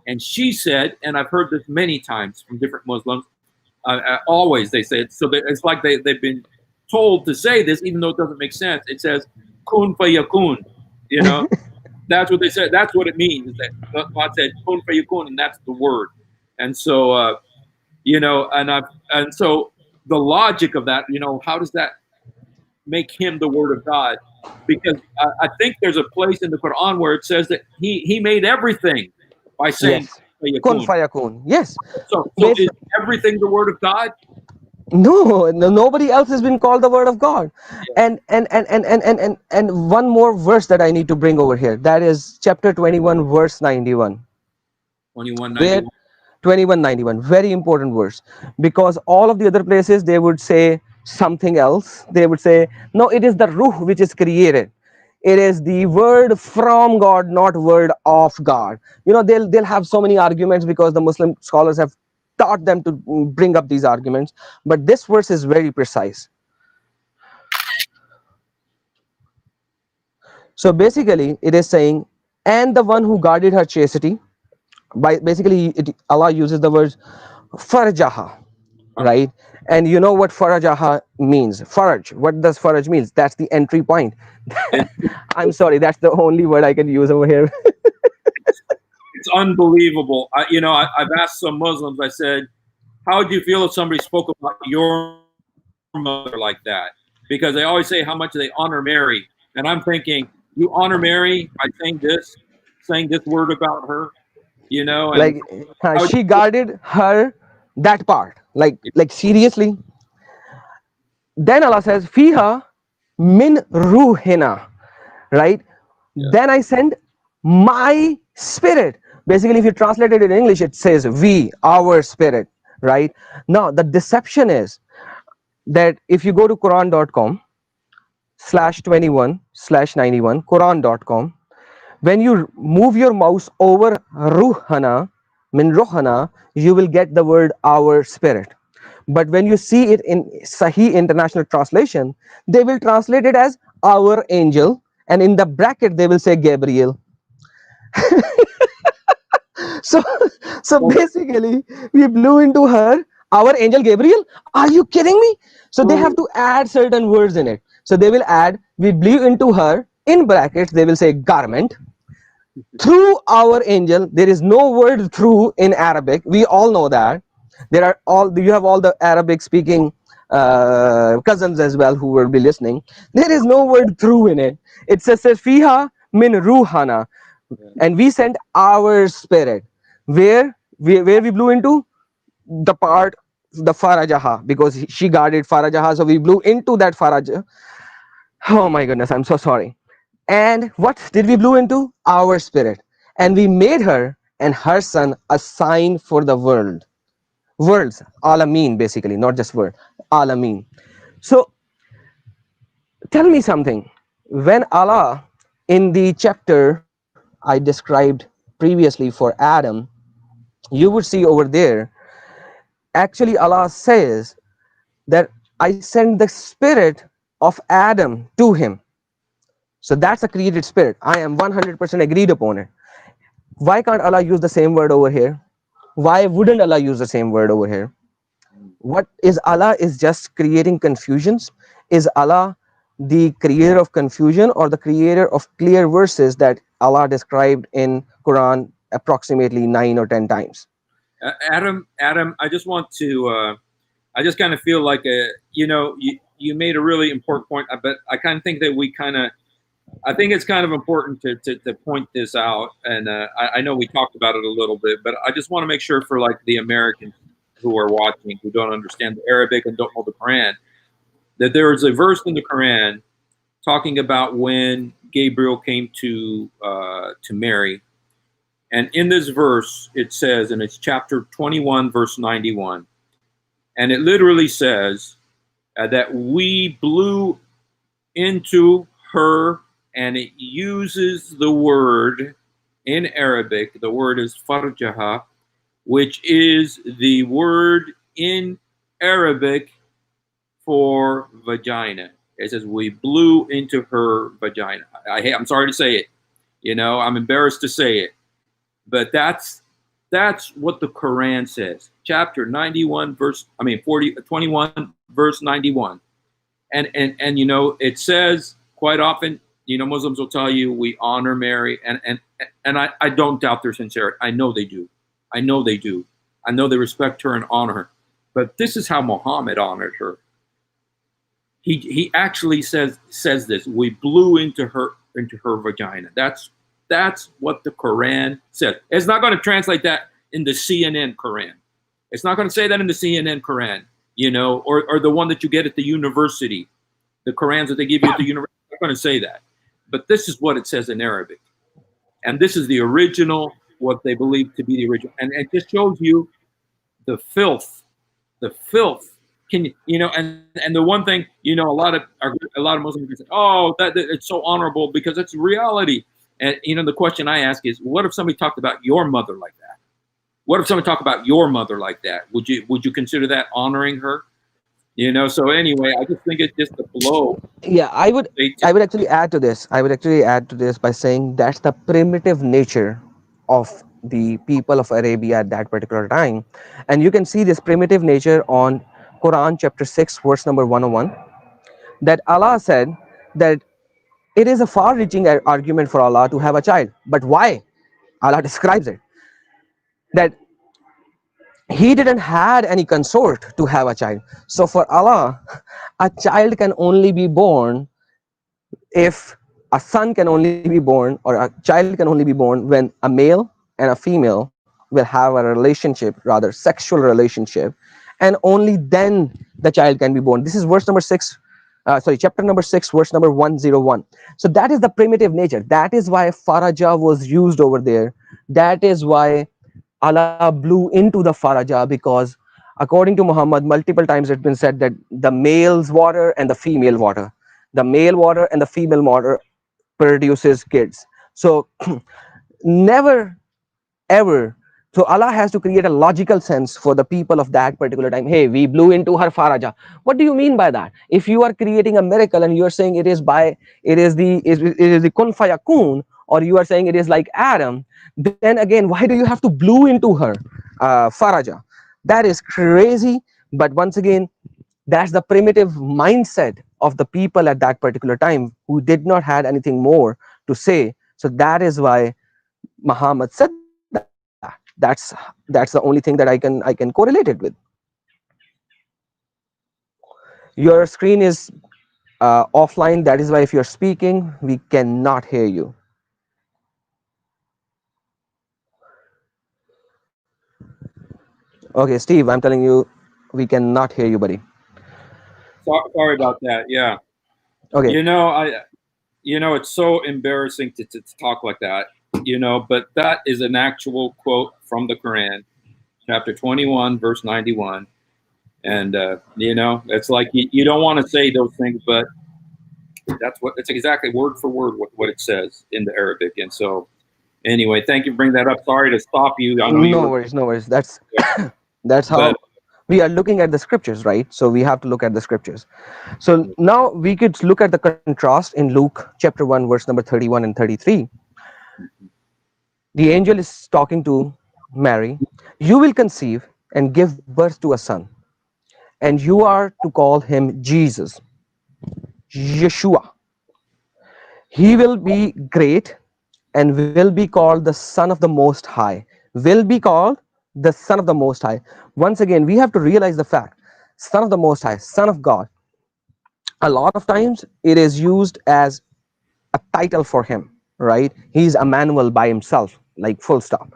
And she said, and I've heard this many times from different Muslims, always they say it. So it's like they've been told to say this, even though it doesn't make sense. It says, kun fayakun, That's what they said. That's what it means. That God said kun fayakun, and that's the word. And so, and so the logic of that, how does that make him the Word of God? Because I think there's a place in the Quran where it says that he made everything by saying yes. Kun fayakun. Yes. So is everything the Word of God? No, nobody else has been called the Word of God. Yeah. And one more verse that I need to bring over here. That is chapter 21, verse 91. 21:91. 21:91, very important verse, because all of the other places they would say something else. They would say, no, it is the ruh which is created. It is the word from God, not word of God. They'll have so many arguments because the Muslim scholars have taught them to bring up these arguments. But this verse is very precise. So basically, it is saying, and the one who guarded her chastity. Basically, Allah uses the words farjaha, right? And you know what farajaha means? Faraj. What does faraj means? That's the entry point. I'm sorry, that's the only word I can use over here. It's unbelievable. I've asked some Muslims, I said, how would you feel if somebody spoke about your mother like that? Because they always say how much they honor Mary. And I'm thinking, you honor Mary by saying this word about her, and like she guarded her, that part, like seriously. Then Allah says fiha min ruhina, right? Yeah. Then I send my spirit. Basically, if you translate it in English, it says we, our spirit, right? Now the deception is that if you go to Quran.com/21/91, Quran.com, when you move your mouse over ruhana, min ruhana, you will get the word our spirit. But when you see it in Sahih International Translation, they will translate it as our angel, and in the bracket they will say Gabriel. so basically, we blew into her, our angel Gabriel. Are you kidding me? So they have to add certain words in it. So they will add, we blew into her, in brackets they will say garment, through our angel. There is no word through in Arabic, we all know that. You have all the Arabic speaking cousins as well who will be listening. There is no word through in it. It says fiha min ruhana, and we sent our spirit. Where we blew into the part, the farajaha, because she guarded farajaha, so we blew into that faraja. Oh my goodness, I'm so sorry. And what did we blew into? Our spirit. And we made her and her son a sign for the world. Worlds, alameen basically, not just word, alameen. So tell me something. When Allah, in the chapter I described previously for Adam, you would see over there, actually, Allah says that I sent the spirit of Adam to him. So that's a created spirit. I am 100% agreed upon it. Why can't Allah use the same word over here? Why wouldn't Allah use the same word over here? What is Allah is just creating confusions? Is Allah the creator of confusion or the creator of clear verses that Allah described in Quran approximately 9 or 10 times? Adam, I just want to. I just kind of feel like you made a really important point, but I kind of think that we kind of. I think it's kind of important to point this out, and I know we talked about it a little bit, but I just want to make sure for like the Americans who are watching who don't understand the Arabic and don't know the Quran that there is a verse in the Quran talking about when Gabriel came to Mary. And in this verse, it says, and it's chapter 21, verse 91, and it literally says that we blew into her, and it uses the word in Arabic. The word is farjaha, which is the word in Arabic for vagina. It says we blew into her vagina. I'm sorry to say it. I'm embarrassed to say it. But that's what the Quran says. Chapter 91 21 verse 91. And it says quite often, Muslims will tell you we honor Mary, and I don't doubt their sincerity. I know they do. I know they do. I know they respect her and honor her. But this is how Muhammad honored her. He actually says this. We blew into her vagina. That's what the Quran says. It's not going to translate that in the CNN Quran. It's not going to say that in the CNN Quran, or the one that you get at the university, the Qurans that they give you at the university. It's not going to say that. But this is what it says in Arabic. And this is the original, what they believe to be the original. And it just shows you the filth. The filth. And the one thing, a lot of Muslims say, oh, that it's so honorable because it's reality. And the question I ask is, what if somebody talked about your mother like that? What if somebody talked about your mother like that? Would you consider that honoring her? So anyway, I just think it's just a blow. Yeah, I would actually add to this. I would actually add to this by saying that's the primitive nature of the people of Arabia at that particular time. And you can see this primitive nature on Quran chapter 6 verse number 101, that Allah said that it is a far reaching argument for Allah to have a child. But why? Allah describes it that he didn't had any consort to have a child. So for Allah, a child can only be born, if a son can only be born or a child can only be born when a male and a female will have a relationship, rather sexual relationship, and only then the child can be born. This is verse number 6, chapter number 6, verse number 101. So that is the primitive nature. That is why faraja was used over there. That is why Allah blew into the faraja, because according to Muhammad, multiple times it's been said that the male's water and the female water, the male water and the female water produces kids. So never ever. So Allah has to create a logical sense for the people of that particular time. Hey, we blew into her faraja. What do you mean by that? If you are creating a miracle and you are saying it is the kun fayakun, or you are saying it is like Adam, then again, why do you have to blew into her faraja? That is crazy. But once again, that's the primitive mindset of the people at that particular time who did not had anything more to say. So that is why Muhammad said that. That's the only thing that I can correlate it with. Your screen is offline. That is why if you're speaking, we cannot hear you. Okay, Steve, I'm telling you, we cannot hear you, buddy. Sorry about that. Yeah. Okay. You know, I it's so embarrassing to talk like that, but that is an actual quote from the Quran, chapter 21, verse 91. And, it's like you don't want to say those things, but that's exactly word for word what it says in the Arabic. And so, anyway, thank you for bringing that up. Sorry to stop you. I know you No were, worries, no worries. That's but how we are looking at the scriptures, right? So we have to look at the scriptures. So now we could look at the contrast in Luke chapter 1, verse number 31 and 33. The angel is talking to Mary. You will conceive and give birth to a son, and you are to call him Jesus, Yeshua. He will be great and will be called the Son of the Most High. Will be called the Son of the Most High. Once again, we have to realize the fact Son of the Most High, Son of God. A lot of times it is used as a title for him, right? He's Emmanuel by himself, like full stop.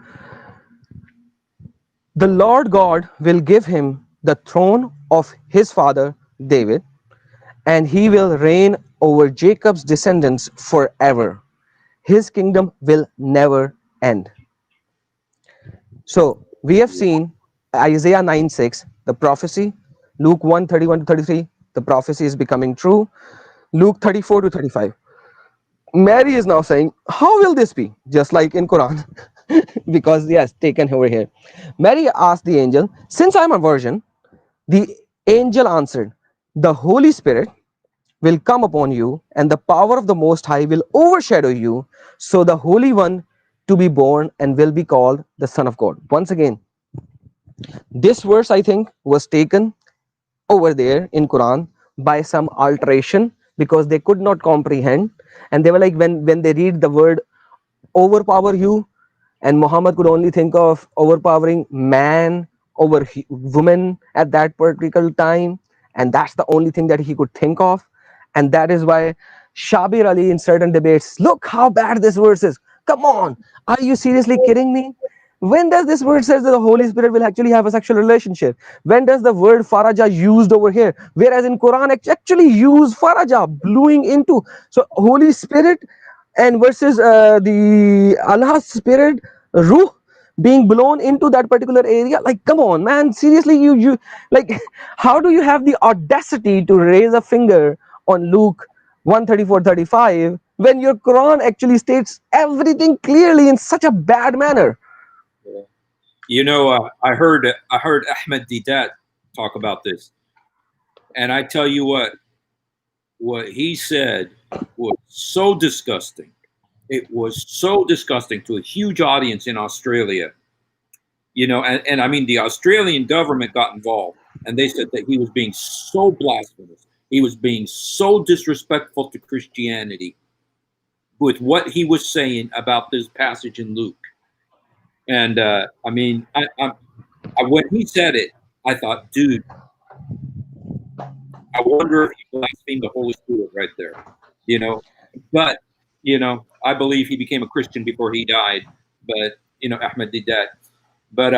The Lord God will give him the throne of his father David, and he will reign over Jacob's descendants forever. His kingdom will never end. So we have seen Isaiah 9:6, the prophecy, Luke 1:31 to 33, the prophecy is becoming true, Luke 34 to 35. Mary is now saying, how will this be? Just like in Quran, because yes, taken over here. Mary asked the angel, since I'm a virgin, the angel answered, the Holy Spirit will come upon you, and the power of the Most High will overshadow you. So the Holy One to be born and will be called the Son of God. Once again, this verse I think was taken over there in Quran by some alteration because they could not comprehend, and they were like when they read the word overpower you, and Muhammad could only think of overpowering man over woman at that particular time, and that's the only thing that he could think of. And that is why Shabir Ali in certain debates, look how bad this verse is, come on, are you seriously kidding me? When does this word says that the Holy Spirit will actually have a sexual relationship? When does the word faraja used over here? Whereas in Quran it actually use faraja, blowing into. So Holy Spirit and versus the Allah's Spirit, ruh, being blown into that particular area. Like, come on, man, seriously, you like, how do you have the audacity to raise a finger on Luke 134:35 when your Quran actually states everything clearly in such a bad manner? I heard Ahmed Didat talk about this, and I tell you what he said was so disgusting. It was so disgusting to a huge audience in Australia. And I mean, the Australian government got involved, and they said that he was being so blasphemous. He was being so disrespectful to Christianity with what he was saying about this passage in Luke. And I mean, when he said it, I thought, dude, I wonder if he blasphemed the Holy Spirit right there. You know, but I believe he became a Christian before he died. But Ahmed did that. But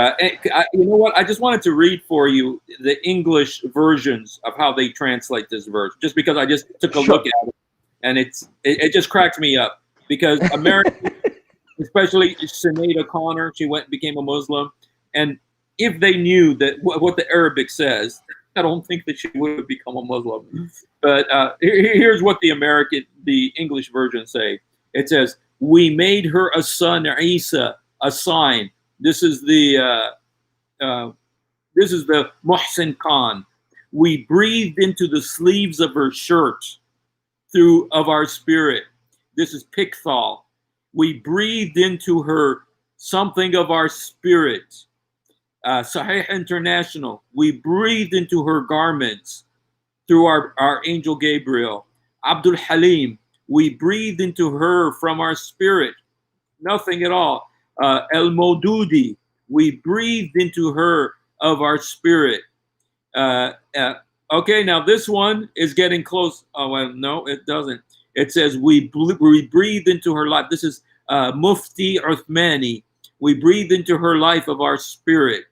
you know what? I just wanted to read for you the English versions of how they translate this verse, just because I just took a look Sure. at it, and it just cracks me up because Americans, especially Sinead O'Connor, she went and became a Muslim, and if they knew that what the Arabic says, I don't think that she would have become a Muslim. But here's what the English version say. It says, "We made her a son, Isa, a sign." This is the Muhsin Khan. We breathed into the sleeves of her shirt through of our spirit. This is Pickthall. We breathed into her something of our spirit. Sahih International. We breathed into her garments through our angel Gabriel. Abdul Halim. We breathed into her from our spirit. Nothing at all. El Modudi. We breathed into her of our spirit. Okay, now this one is getting close. Oh, well, no, it doesn't. It says we breathed into her life. This is Mufti Uthmani. We breathed into her life of our spirit.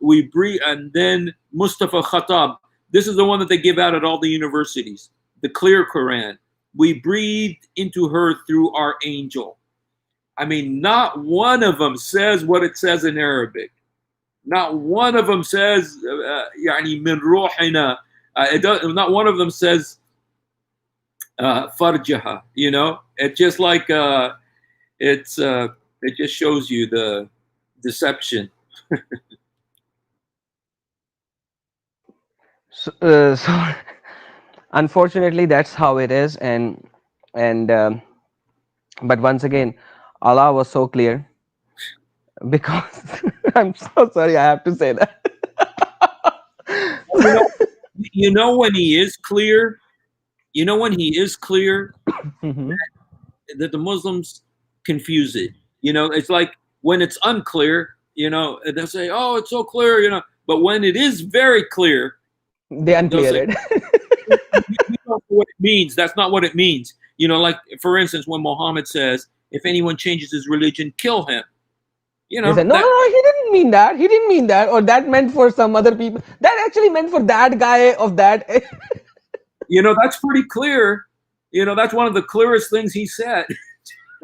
We breathe, and then Mustafa Khatab. This is the one that they give out at all the universities. The Clear Quran. we breathed into her through our angel. I mean, not one of them says what it says in Arabic. Not one of them says, يعني من روحنا. Not one of them says farjaha. You know, it's just like it just shows you the deception. So unfortunately, that's how it is, and but once again, Allah was so clear because I'm so sorry, I have to say that. You know, you know when he is clear. You know when he is clear Mhm. that the Muslims confuse it. You know, it's like when it's unclear. You know, they'll say, "Oh, it's so clear." You know, but when it is very clear, They they'll unclear say, it. "You don't know what it means. That's not what it means." You know, like for instance, when Muhammad says, "If anyone changes his religion, kill him." You They know said, no, no, that. no, he didn't mean that. He didn't mean that. Or that meant for some other people. That actually meant for that guy of that. You know that's pretty clear. You know that's one of the clearest things he said.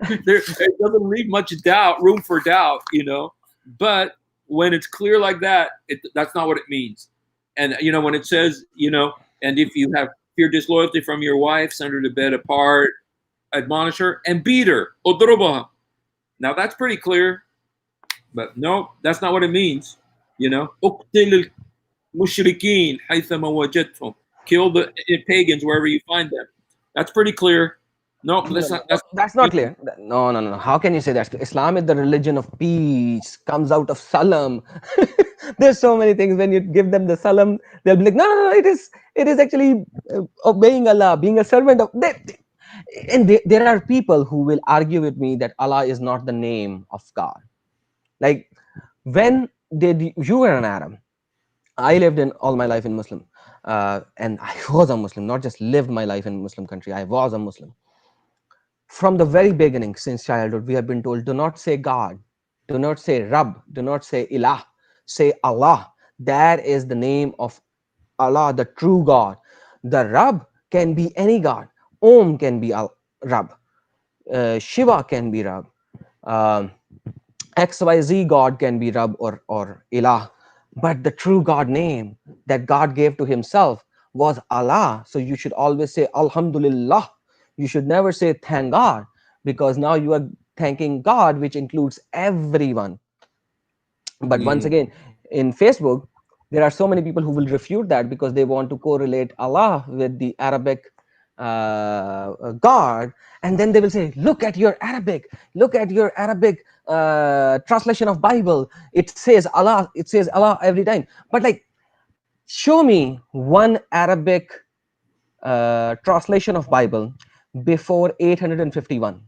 It doesn't leave much room for doubt. You know, but when it's clear like that, that's not what it means. And you know when it says, you know, and if you have fear disloyalty from your wife, send her to bed apart, admonish her, and beat her. Odrubaha. Now that's pretty clear, but no, that's not what it means. You know, اقتل المشركين حيثما وجدتهم. Kill the pagans wherever you find them. That's pretty clear. No, No, that's no, not. no, That's that's not clear. No, no, no, no. How can you say that? Islam is the religion of peace, comes out of Salam. There's so many things. When you give them the Salam, they'll be like, no, no, no, it is actually obeying Allah, being a servant of. And there are people who will argue with me that Allah is not the name of God. Like, when did you were an Arab? I lived in all my life in Muslim, and I was a Muslim. Not just lived my life in Muslim country. I was a Muslim from the very beginning. Since childhood, we have been told, do not say God, do not say Rab, do not say Ilah, say Allah. That is the name of Allah, the true God. The Rab can be any God. Om can be Rab. Shiva can be Rab. Um, XYZ God can be Rab or Ilah. But the true God name that God gave to himself was Allah. So you should always say Alhamdulillah. You should never say thank God, because now you are thanking God, which includes everyone. But once mm, again, in Facebook, there are so many people who will refute that because they want to correlate Allah with the Arabic God, and then they will say, look at your Arabic, look at your Arabic translation of Bible, it says Allah every time. But like, show me one Arabic translation of Bible before 851.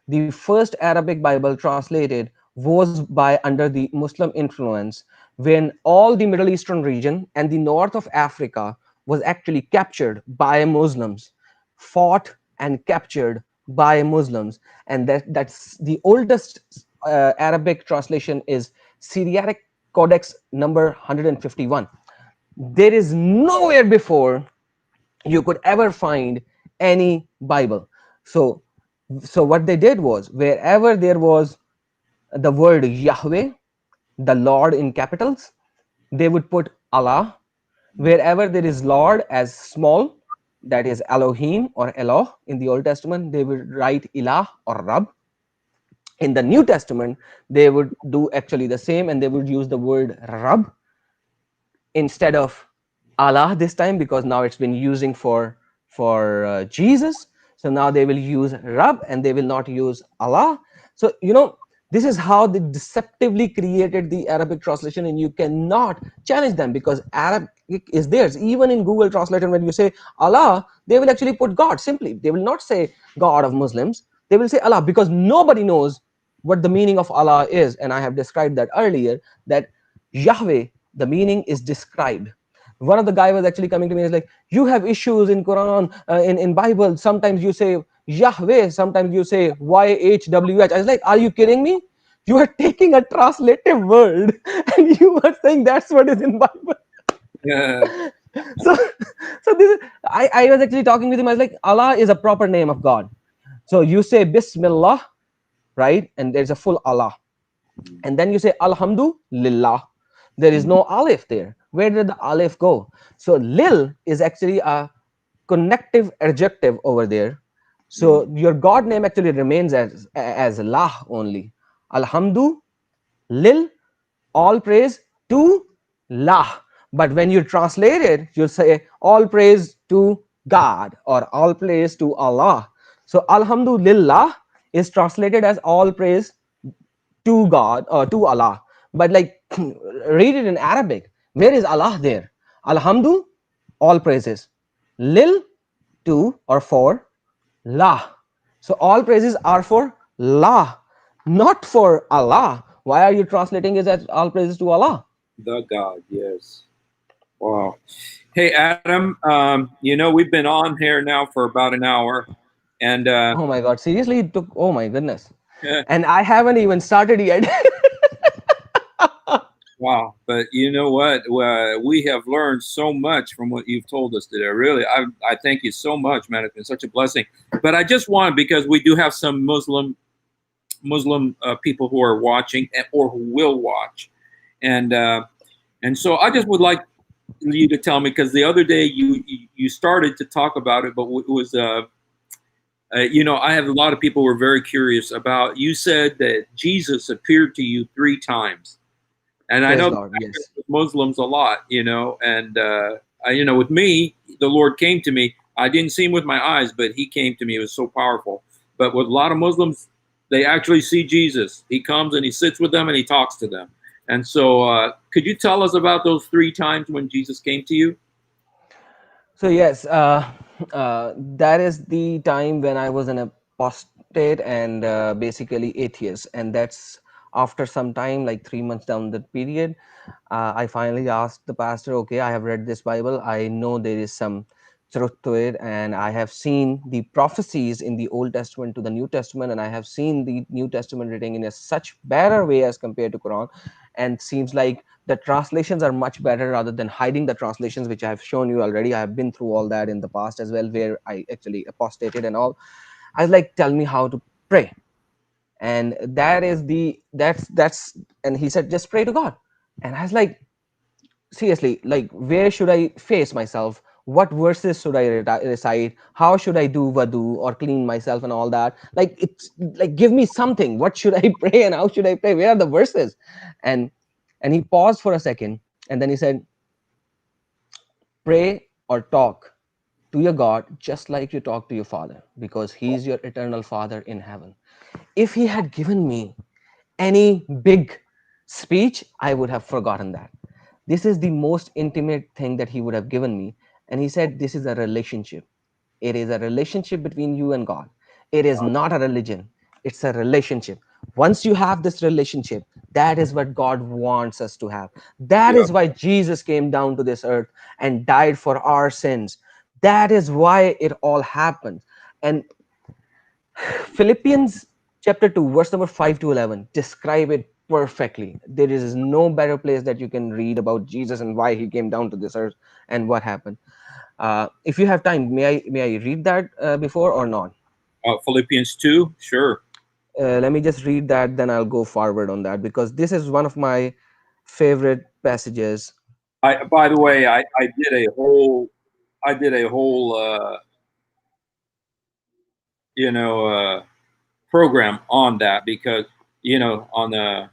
The first Arabic Bible translated was by under the Muslim influence, when all the Middle Eastern region and the north of Africa was actually captured by Muslims, fought and captured by Muslims. And that's the oldest Arabic translation is Syriac Codex number 151. There is nowhere before you could ever find any Bible. So so what they did was, wherever there was the word Yahweh, the Lord in capitals, they would put Allah. Wherever there is Lord as small, that is Elohim or Eloh in the Old Testament, they would write Ilah or Rab. In the New Testament, they would do actually the same, and they would use the word Rab instead of Allah this time, because now it's been using for Jesus. So now they will use Rab and they will not use Allah. So this is how they deceptively created the Arabic translation, and you cannot challenge them because Arabic is theirs. Even in Google Translator, when you say Allah, they will actually put God simply. They will not say God of Muslims. They will say Allah, because nobody knows what the meaning of Allah is. And I have described that earlier, that Yahweh, the meaning is described. One of the guy was actually coming to me and is like, you have issues in Quran, in Bible, sometimes you say Yahweh, sometimes you say YHWH. I was like, are you kidding me? You are taking a translative word and you are saying that's what is in Bible. yeah. So, so this is, I was actually talking with him. I was like, Allah is a proper name of God. So you say Bismillah, right? And there's a full Allah. And then you say Alhamdulillah. There is no Alif there. Where did the Alif go? So Lil is actually a connective adjective over there. So your God name actually remains as lah only. Alhamdu Lil, all praise to lah. But when you translate it, you say all praise to God or all praise to Allah. So Alhamdulillah is translated as all praise to God or to Allah. But like read it in Arabic. Where is Allah there? Alhamdu, all praises. Lil, to or for. La. So all praises are for La, not for Allah. Why are you translating it as all praises to Allah? The God, yes. Wow. Hey, Adam, we've been on here now for about an hour. And Oh my God, seriously? It took, oh my goodness. And I haven't even started yet. wow. But you know what? We have learned so much from what you've told us today. Really, I thank you so much, man. It's been such a blessing. But I just want, because we do have some Muslim people who are watching or who will watch. And so I just would like you to tell me, because the other day you started to talk about it, but it was I have a lot of people who are very curious about. You said that Jesus appeared to you 3 times, and I Praise know that God, yes. happens with Muslims a lot, and with me, the Lord came to me. I didn't see him with my eyes, but he came to me. It was so powerful. But with a lot of Muslims, they actually see Jesus. He comes and he sits with them and he talks to them. And so, could you tell us about those 3 times when Jesus came to you? So yes, that is the time when I was an apostate and basically atheist, and that's after some time, like 3 months down the period, I finally asked the pastor, "Okay, I have read this Bible. I know there is some truth to it, and I have seen the prophecies in the Old Testament to the New Testament, and I have seen the New Testament written in a such better way as compared to Quran, and seems like the translations are much better rather than hiding the translations, which I have shown you already. I have been through all that in the past as well, where I actually apostated and all. I was like, tell me how to pray, and that's and he said, just pray to God. And I was like, seriously, like where should I face myself, what verses should I recite, how should I do wudu or clean myself and all that, like it's like give me something, what should I pray and how should I pray, where are the verses? And he paused for a second, and then he said, pray or talk to your God just like you talk to your father, because he's your eternal father in heaven. If he had given me any big speech, I would have forgotten that. This is the most intimate thing that he would have given me. And he said, this is a relationship. It is a relationship between you and God. It is not a religion, it's a relationship. Once you have this relationship, that is what God wants us to have. That Yeah, is why Jesus came down to this earth and died for our sins. That is why it all happened. And Philippians chapter 2, verse number 5 to 11 describe it perfectly. There is no better place that you can read about Jesus and why he came down to this earth and what happened. If you have time, may I read that before or not? Philippians 2, sure. Let me just read that, then I'll go forward on that, because this is one of my favorite passages. By the way, I did a whole you know uh, program on that, because on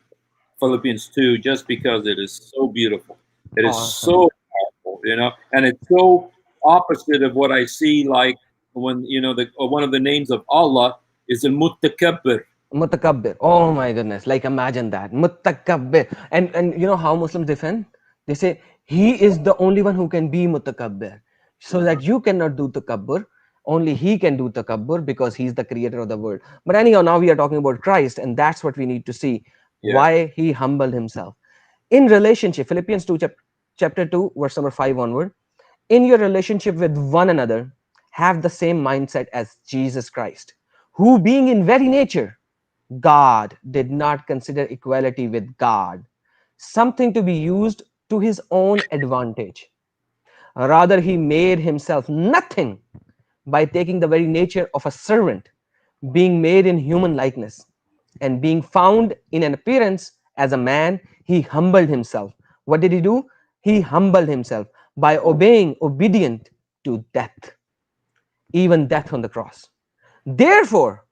Philippians 2, just because it is so beautiful. It is Awesome. so powerful, and it's so opposite of what I see, like when one of the names of Allah is al Mutakabbir. Mutakabbir. Oh my goodness. Like imagine that. Mutakabbir. And you know how Muslims defend? They say he is the only one who can be mutakabbir. So that you cannot do takabbur. Only he can do takabbur because he's the creator of the world. But anyhow, now we are talking about Christ, and that's what we need to see. Yeah, Why he humbled himself. In relationship, Philippians 2, chapter 2, verse number 5 onward. In your relationship with one another, have the same mindset as Jesus Christ, who being in very nature God did not consider equality with God something to be used to his own advantage. Rather, he made himself nothing by taking the very nature of a servant, being made in human likeness, and being found in an appearance as a man, he humbled himself. What did he do? He humbled himself by obeying, obedient to death, even death on the cross. Therefore,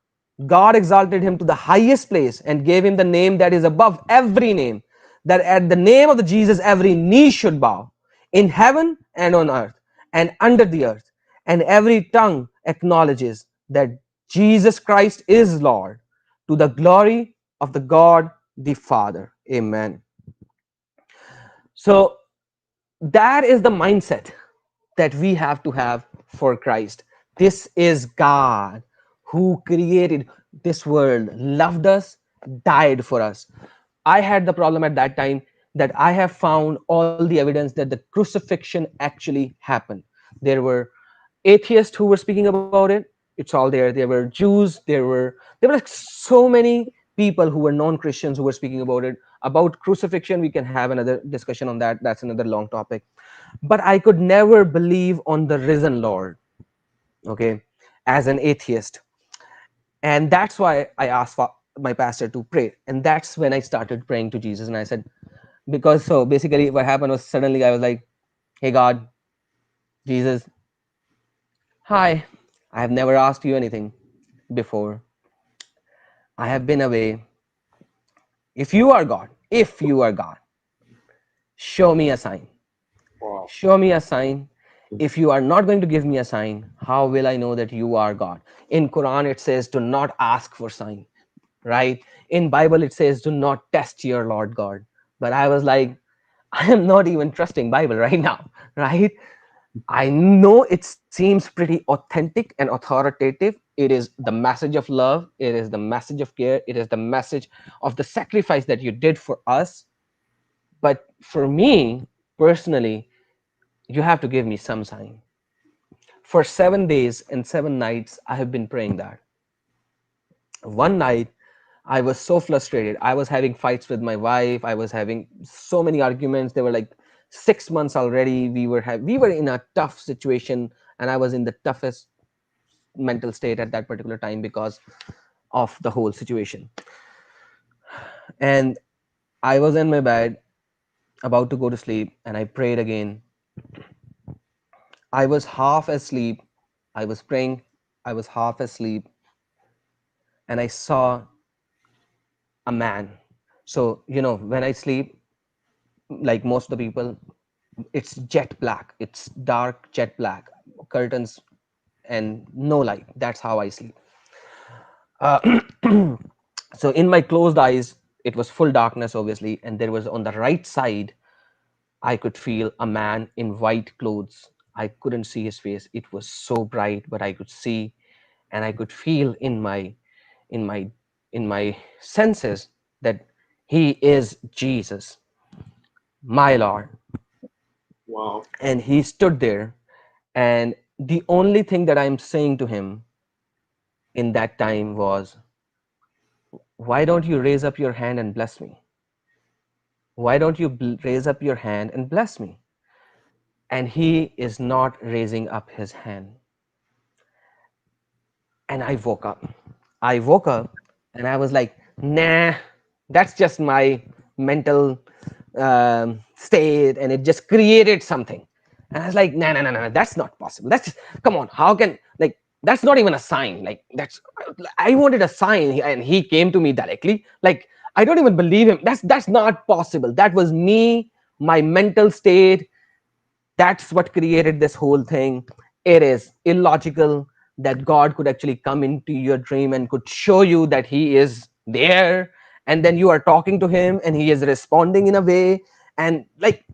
God exalted him to the highest place and gave him the name that is above every name, that at the name of the Jesus every knee should bow, in heaven and on earth and under the earth, and every tongue acknowledges that Jesus Christ is Lord, to the glory of the God the Father. Amen. So that is the mindset that we have to have for Christ. This is God who created this world, loved us, died for us. I had the problem at that time that I have found all the evidence that the crucifixion actually happened. There were atheists who were speaking about it. It's all there. There were Jews. There were like so many people who were non-Christians who were speaking about it. About crucifixion, we can have another discussion on that. That's another long topic. But I could never believe on the risen Lord, okay, as an atheist. And that's why I asked my pastor to pray. And that's when I started praying to Jesus. And I said, because so basically what happened was suddenly I was like, hey, God, Jesus, hi, I have never asked you anything before. I have been away. If you are God, show me a sign. Wow. Show me a sign. If you are not going to give me a sign, how will I know that you are God? In Quran it says do not ask for sign, right? In Bible it says do not test your Lord God. But I was like, I am not even trusting Bible right now, right? I know it seems pretty authentic and authoritative. It is the message of love, it is the message of care, it is the message of the sacrifice that you did for us. But for me personally, you have to give me some sign. For 7 days and 7 nights, I have been praying that. One night, I was so frustrated. I was having fights with my wife. I was having so many arguments. They were like 6 months already. We were in a tough situation, and I was in the toughest mental state at that particular time because of the whole situation. And I was in my bed about to go to sleep, and I prayed again. I was half asleep. I was praying. I was half asleep, and I saw a man. So, when I sleep, like most of the people, it's jet black. It's dark jet black, curtains and no light. That's how I sleep. Uh, so, in my closed eyes, it was full darkness, obviously, and there was on the right side, I could feel a man in white clothes. I couldn't see his face. It was so bright, but I could see and I could feel in my in my senses that he is Jesus, my Lord. Wow. And he stood there, and the only thing that I'm saying to him in that time was, why don't you raise up your hand and bless me? Why don't you raise up your hand and bless me? And he is not raising up his hand. And I woke up and I was like, nah, that's just my mental state, and it just created something. And I was like, nah, nah, nah, nah, that's not possible. That's just, come on, how can, like, that's not even a sign. Like, I wanted a sign, and he came to me directly. Like, I don't even believe him. That's not possible. That was me, my mental state. That's what created this whole thing. It is illogical that God could actually come into your dream and could show you that he is there, and then you are talking to him and he is responding in a way. And like,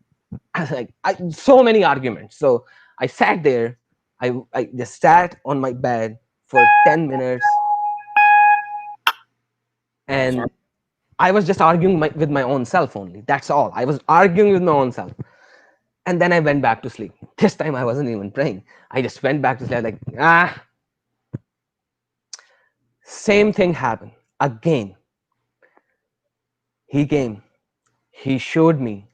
so many arguments. So I sat there. I just sat on my bed for 10 minutes, Sorry. and I was just arguing with my own self only. That's all. I was arguing with my own self. And then I went back to sleep. This time I wasn't even praying. I just went back to sleep. I was like, same thing happened again. He came, he showed me,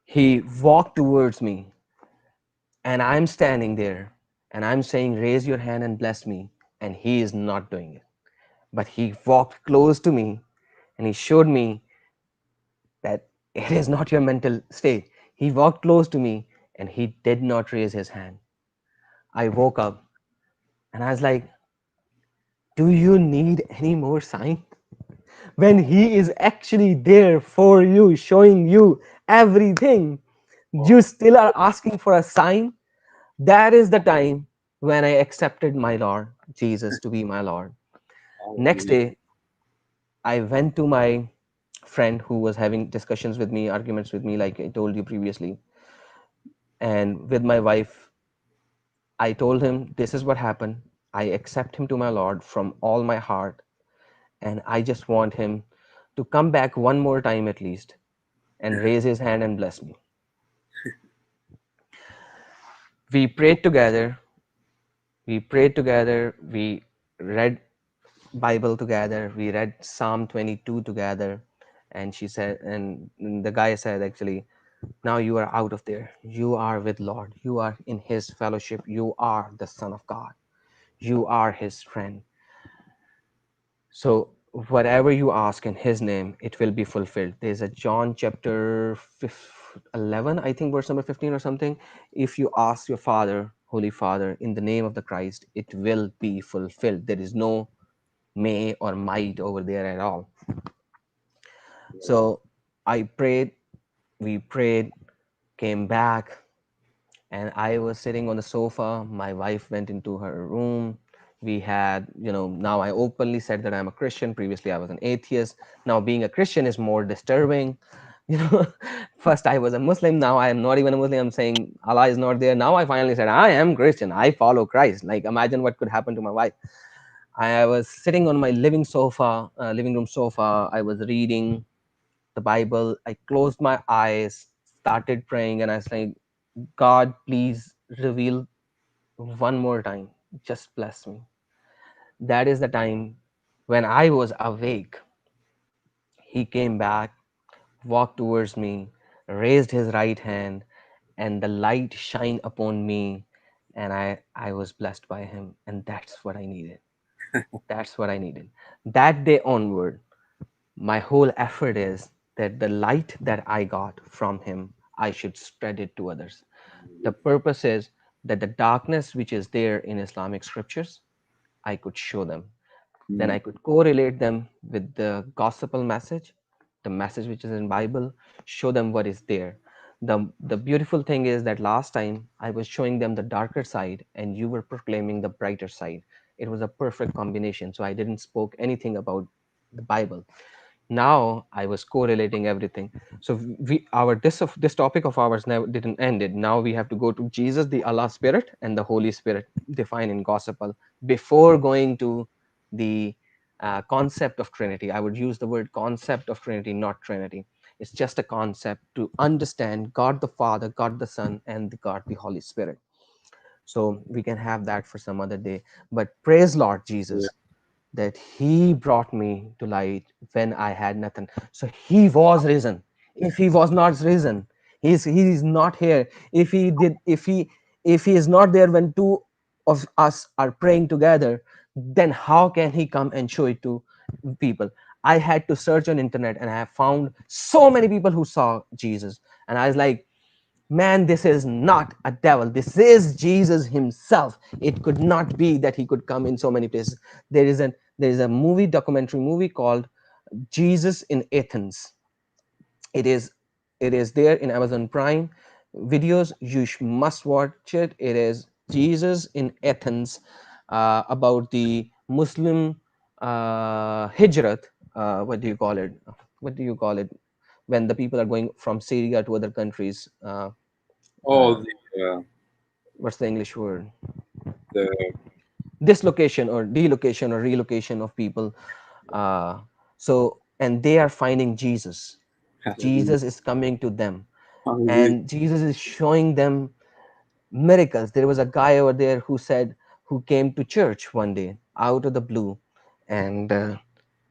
he walked towards me, And I'm standing there and I'm saying, raise your hand and bless me. And he is not doing it. But he walked close to me and he showed me that it is not your mental state. He walked close to me and he did not raise his hand. I woke up and I was like, do you need any more sign? When he is actually there for you, showing you everything, you Oh, still are asking for a sign? That is the time when I accepted my Lord Jesus to be my Lord. Next hallelujah. day, I went to my friend who was having discussions with me, arguments with me, like I told you previously. And with my wife, I told him, this is what happened. I accept him to my Lord from all my heart. And I just want him to come back one more time at least and raise his hand and bless me. We prayed together. We prayed together. We read Bible together. We read Psalm 22 together. And she said, and the guy said, actually, now you are out of there. You are with Lord. You are in his fellowship. You are the Son of God. You are his friend. So whatever you ask in his name, it will be fulfilled. There's a John chapter 11, I think verse number 15 or something. If you ask your Father, Holy Father, in the name of the Christ, it will be fulfilled. There is no may or might over there at all. So I prayed, we prayed, came back, and I was sitting on the sofa. My wife went into her room. We had, now I openly said that I'm a Christian. Previously, I was an atheist. Now, being a Christian is more disturbing. You know, first I was a Muslim. Now I am not even a Muslim. I'm saying Allah is not there. Now I finally said I am Christian. I follow Christ. Like, imagine what could happen to my wife. I was sitting on my living room sofa. I was reading the Bible. I closed my eyes, started praying, and I was like, God, please reveal one more time. Just bless me. That is the time when I was awake. He came back, walked towards me, raised his right hand, and the light shined upon me, and I was blessed by him. And that's what I needed. That's what I needed. That day onward, my whole effort is that the light that I got from him, I should spread it to others. The purpose is that the darkness which is there in Islamic scriptures, I could show them. Then I could correlate them with the gospel message, the message which is in Bible, show them what is there. The beautiful thing is that last time I was showing them the darker side and you were proclaiming the brighter side. It was a perfect combination. So I didn't spoke anything about the Bible. Now I was correlating everything. So we our this topic of ours never didn't end it. Now we have to go to Jesus, the Allah Spirit, and the Holy Spirit defined in gospel before going to the concept of Trinity. I would use the word concept of Trinity, not Trinity. It's just a concept to understand God the Father, God the Son, and God the Holy Spirit. So we can have that for some other day. But praise Lord Yeah. Jesus that he brought me to light when I had nothing. So he was risen. If he was not risen, he is not here. If he is not there when two of us are praying together, then how can he come and show it to people? I had to search on internet and I have found so many people who saw Jesus. And I was like, man, this is not a devil, this is Jesus himself. It could not be that he could come in so many places. There is a documentary movie called Jesus in Athens. It is it is there in Amazon Prime videos. You must watch it. It is Jesus in Athens, about the Muslim hijrat. What do you call it? What do you call it when the people are going from Syria to other countries? Oh, uh, uh, what's the English word? the Dislocation or delocation or relocation of people. Uh, and they are finding Jesus. hallelujah. Jesus is coming to them, Hallelujah. and Jesus is showing them miracles. There was a guy over there who came to church one day out of the blue, and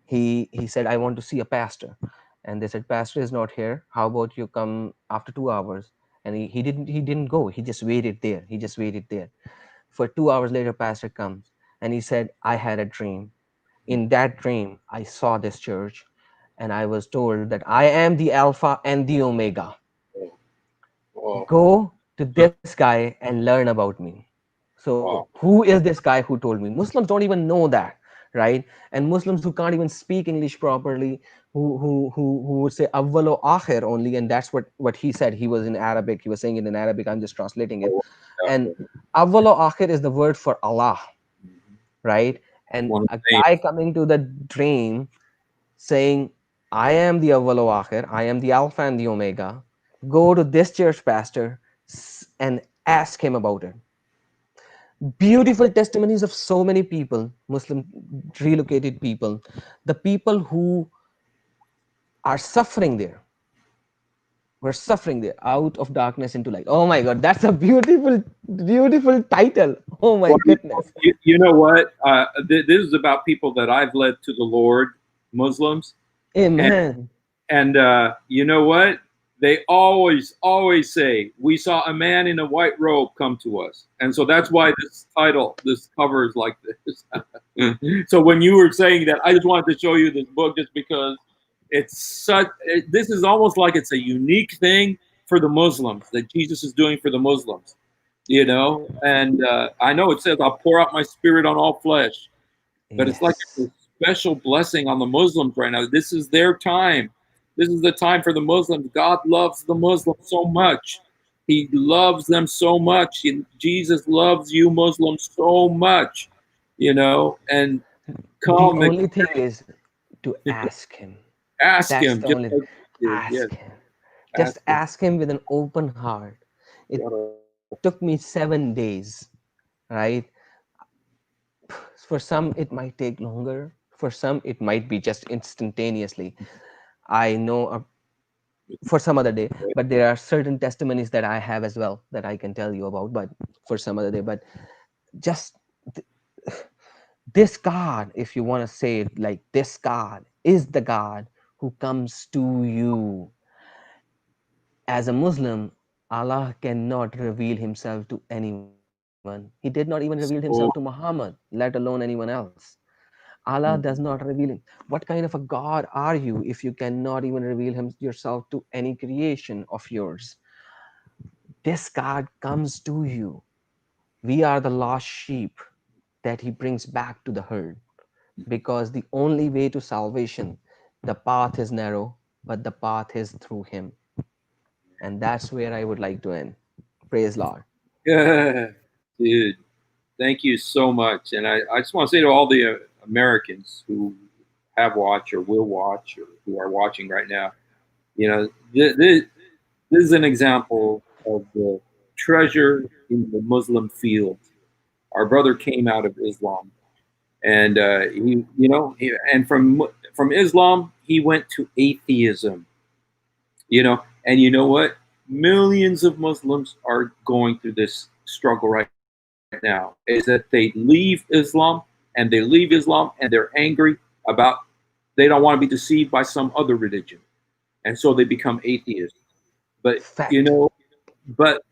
he said, I want to see a pastor. And they said, pastor is not here, how about you come after 2 hours? And he didn't go. He just waited there. He just waited there. For 2 hours later, pastor comes and he said, I had a dream. In that dream, I saw this church and I was told that I am the Alpha and the Omega. Oh, oh, Go to this guy and learn about me. So wow. who is this guy who told me? Muslims don't even know that, right? And Muslims who can't even speak English properly, who would say awwal or akhir only, and that's what he said. He was in Arabic. He was saying it in Arabic. I'm just translating it. Oh, And yeah. awwal or akhir is the word for Allah, Mhm. right? And One of a the names. guy coming to the dream saying, I am the awwal or akhir. I am the Alpha and the Omega. Go to this church pastor and ask him about it. Beautiful testimonies of so many people, Muslim relocated people, the people who are suffering there, were suffering there, out of darkness into light. Oh my God, that's a beautiful, beautiful title. Oh my Well, goodness. you know what? This is about people that I've led to the Lord, Muslims, and Amen. you know what? They always say, "We saw a man in a white robe come to us," and so that's why this cover is like this. So when you were saying that, I just wanted to show you this book just because this is almost like it's a unique thing for the Muslims that Jesus is doing for the Muslims, you know. And I know it says, "I'll pour out my spirit on all flesh," but it's like Yes. it's a special blessing on the Muslims right now. This is their time. This is the time for the Muslims. God loves the Muslims so much. He loves them so much. Jesus loves you Muslims so much, you know. And The come and only thing is to ask him. ask That's him, the just only, like you did. Yes, ask him. Just ask him. ask him with an open heart. It took me 7 days, right? For some, it might take longer. For some, it might be just instantaneously. I know for some other day, but there are certain testimonies that I have as well that I can tell you about, but for some other day. But just th- this God, if you want to say it like this, God is the God who comes to you. As a Muslim, Allah cannot reveal himself to anyone. He did not even reveal himself to So, Muhammad, let alone anyone else. Allah does not reveal him. What kind of a God are you if you cannot even reveal yourself to any creation of yours? This God comes to you. We are the lost sheep that he brings back to the herd, because the only way to salvation, the path is narrow, but the path is through him. And that's where I would like to end. Praise Lord. yeah, dude, thank you so much. And I just want to say to all the Americans who have watched or will watch or who are watching right now, you know, this is an example of the treasure in the Muslim field. Our brother came out of Islam, and and from Islam he went to atheism. And you know what? Millions of Muslims are going through this struggle right now. Is that they leave Islam, and they're angry about they don't want to be deceived by some other religion, and so they become atheists. But you Fact. know, but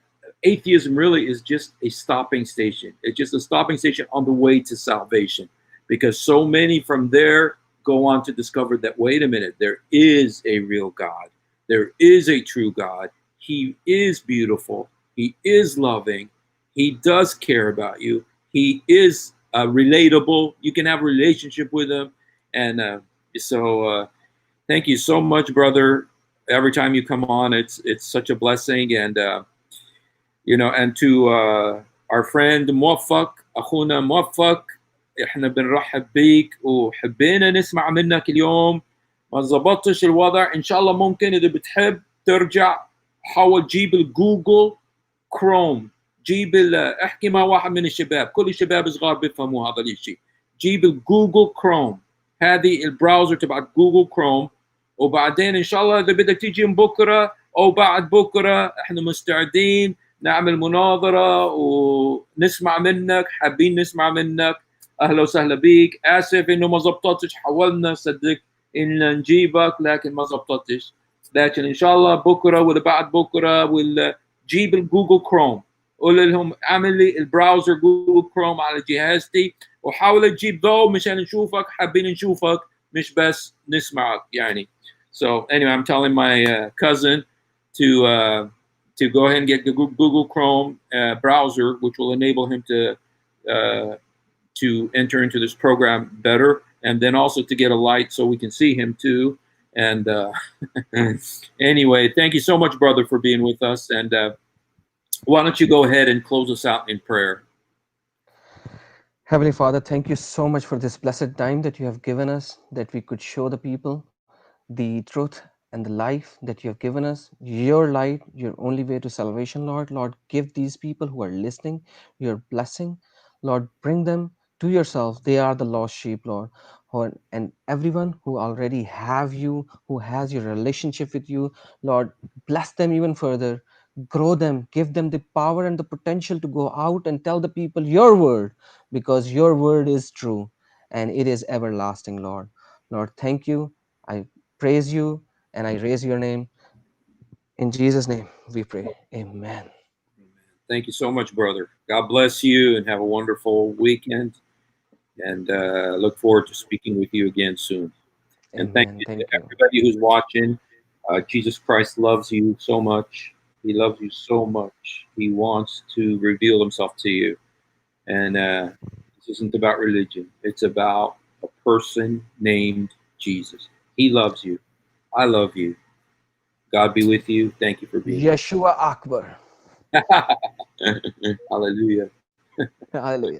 atheism really is just a stopping station. It's just a stopping station on the way to salvation, because so many from there go on to discover that, wait a minute, there is a real God. There is a true God. He is beautiful. He is loving. He does care about you. He is relatable. You can have a relationship with him. And thank you so much, brother. Every time you come on, it's such a blessing. And and to our friend موفق, اخونا موفق، احنا بنرحب بيك وحبينا نسمع منك اليوم. ما ظبطتش الوضع، ان شاء الله ممكن اذا بتحب ترجع، حاول جيب الجوجل كروم، احكي مع واحد من الشباب، كل الشباب صغار بيفهموا هذا الشيء. جيب الجوجل كروم، هذه البراوزر تبع جوجل كروم، وبعدين ان شاء الله اذا بدك تيجي من بكره او بعد بكره احنا مستعدين نعمل مناظره ونسمع منك، حابين نسمع منك. اهلا وسهلا بيك. اسف انه ما زبطتش، حاولنا صدق ان نجيبك لكن ما زبطتش، لكن ان شاء الله بكره ولا بعد بكره ولا جيب الجوجل كروم، قول لهم اعمل لي البراوزر جوجل كروم على جهازتي، وحاول تجيب ضوء مشان نشوفك، حابين نشوفك مش بس نسمعك يعني. So anyway, I'm telling my cousin to go ahead and get the Google Chrome browser, which will enable him uh, to enter into this program better, and then also to get a light so we can see him too. And anyway, thank you so much, brother, for being with us. And why don't you go ahead and close us out in prayer? Heavenly Father, thank you so much for this blessed time that you have given us, that we could show the people the truth and the life that you have given us, your light, your only way to salvation, Lord. Lord, give these people who are listening your blessing. Lord, bring them to yourself. They are the lost sheep, Lord. And everyone who already have you, who has your relationship with you, Lord, bless them even further. Grow them, give them the power and the potential to go out and tell the people your word, because your word is true and it is everlasting, Lord. Lord, thank you. I praise you and I raise your name. In Jesus' name we pray. Amen. Thank you so much, brother. God bless you and have a wonderful weekend. And look forward to speaking with you again soon. And thank Amen. you to Thank you. everybody who's watching. Jesus Christ loves you so much. He loves you so much. He wants to reveal himself to you. And this isn't about religion, it's about a person named Jesus. He loves you. I love you. God be with you. Thank you for being Yeshua Akbar. here. Hallelujah. Hallelujah.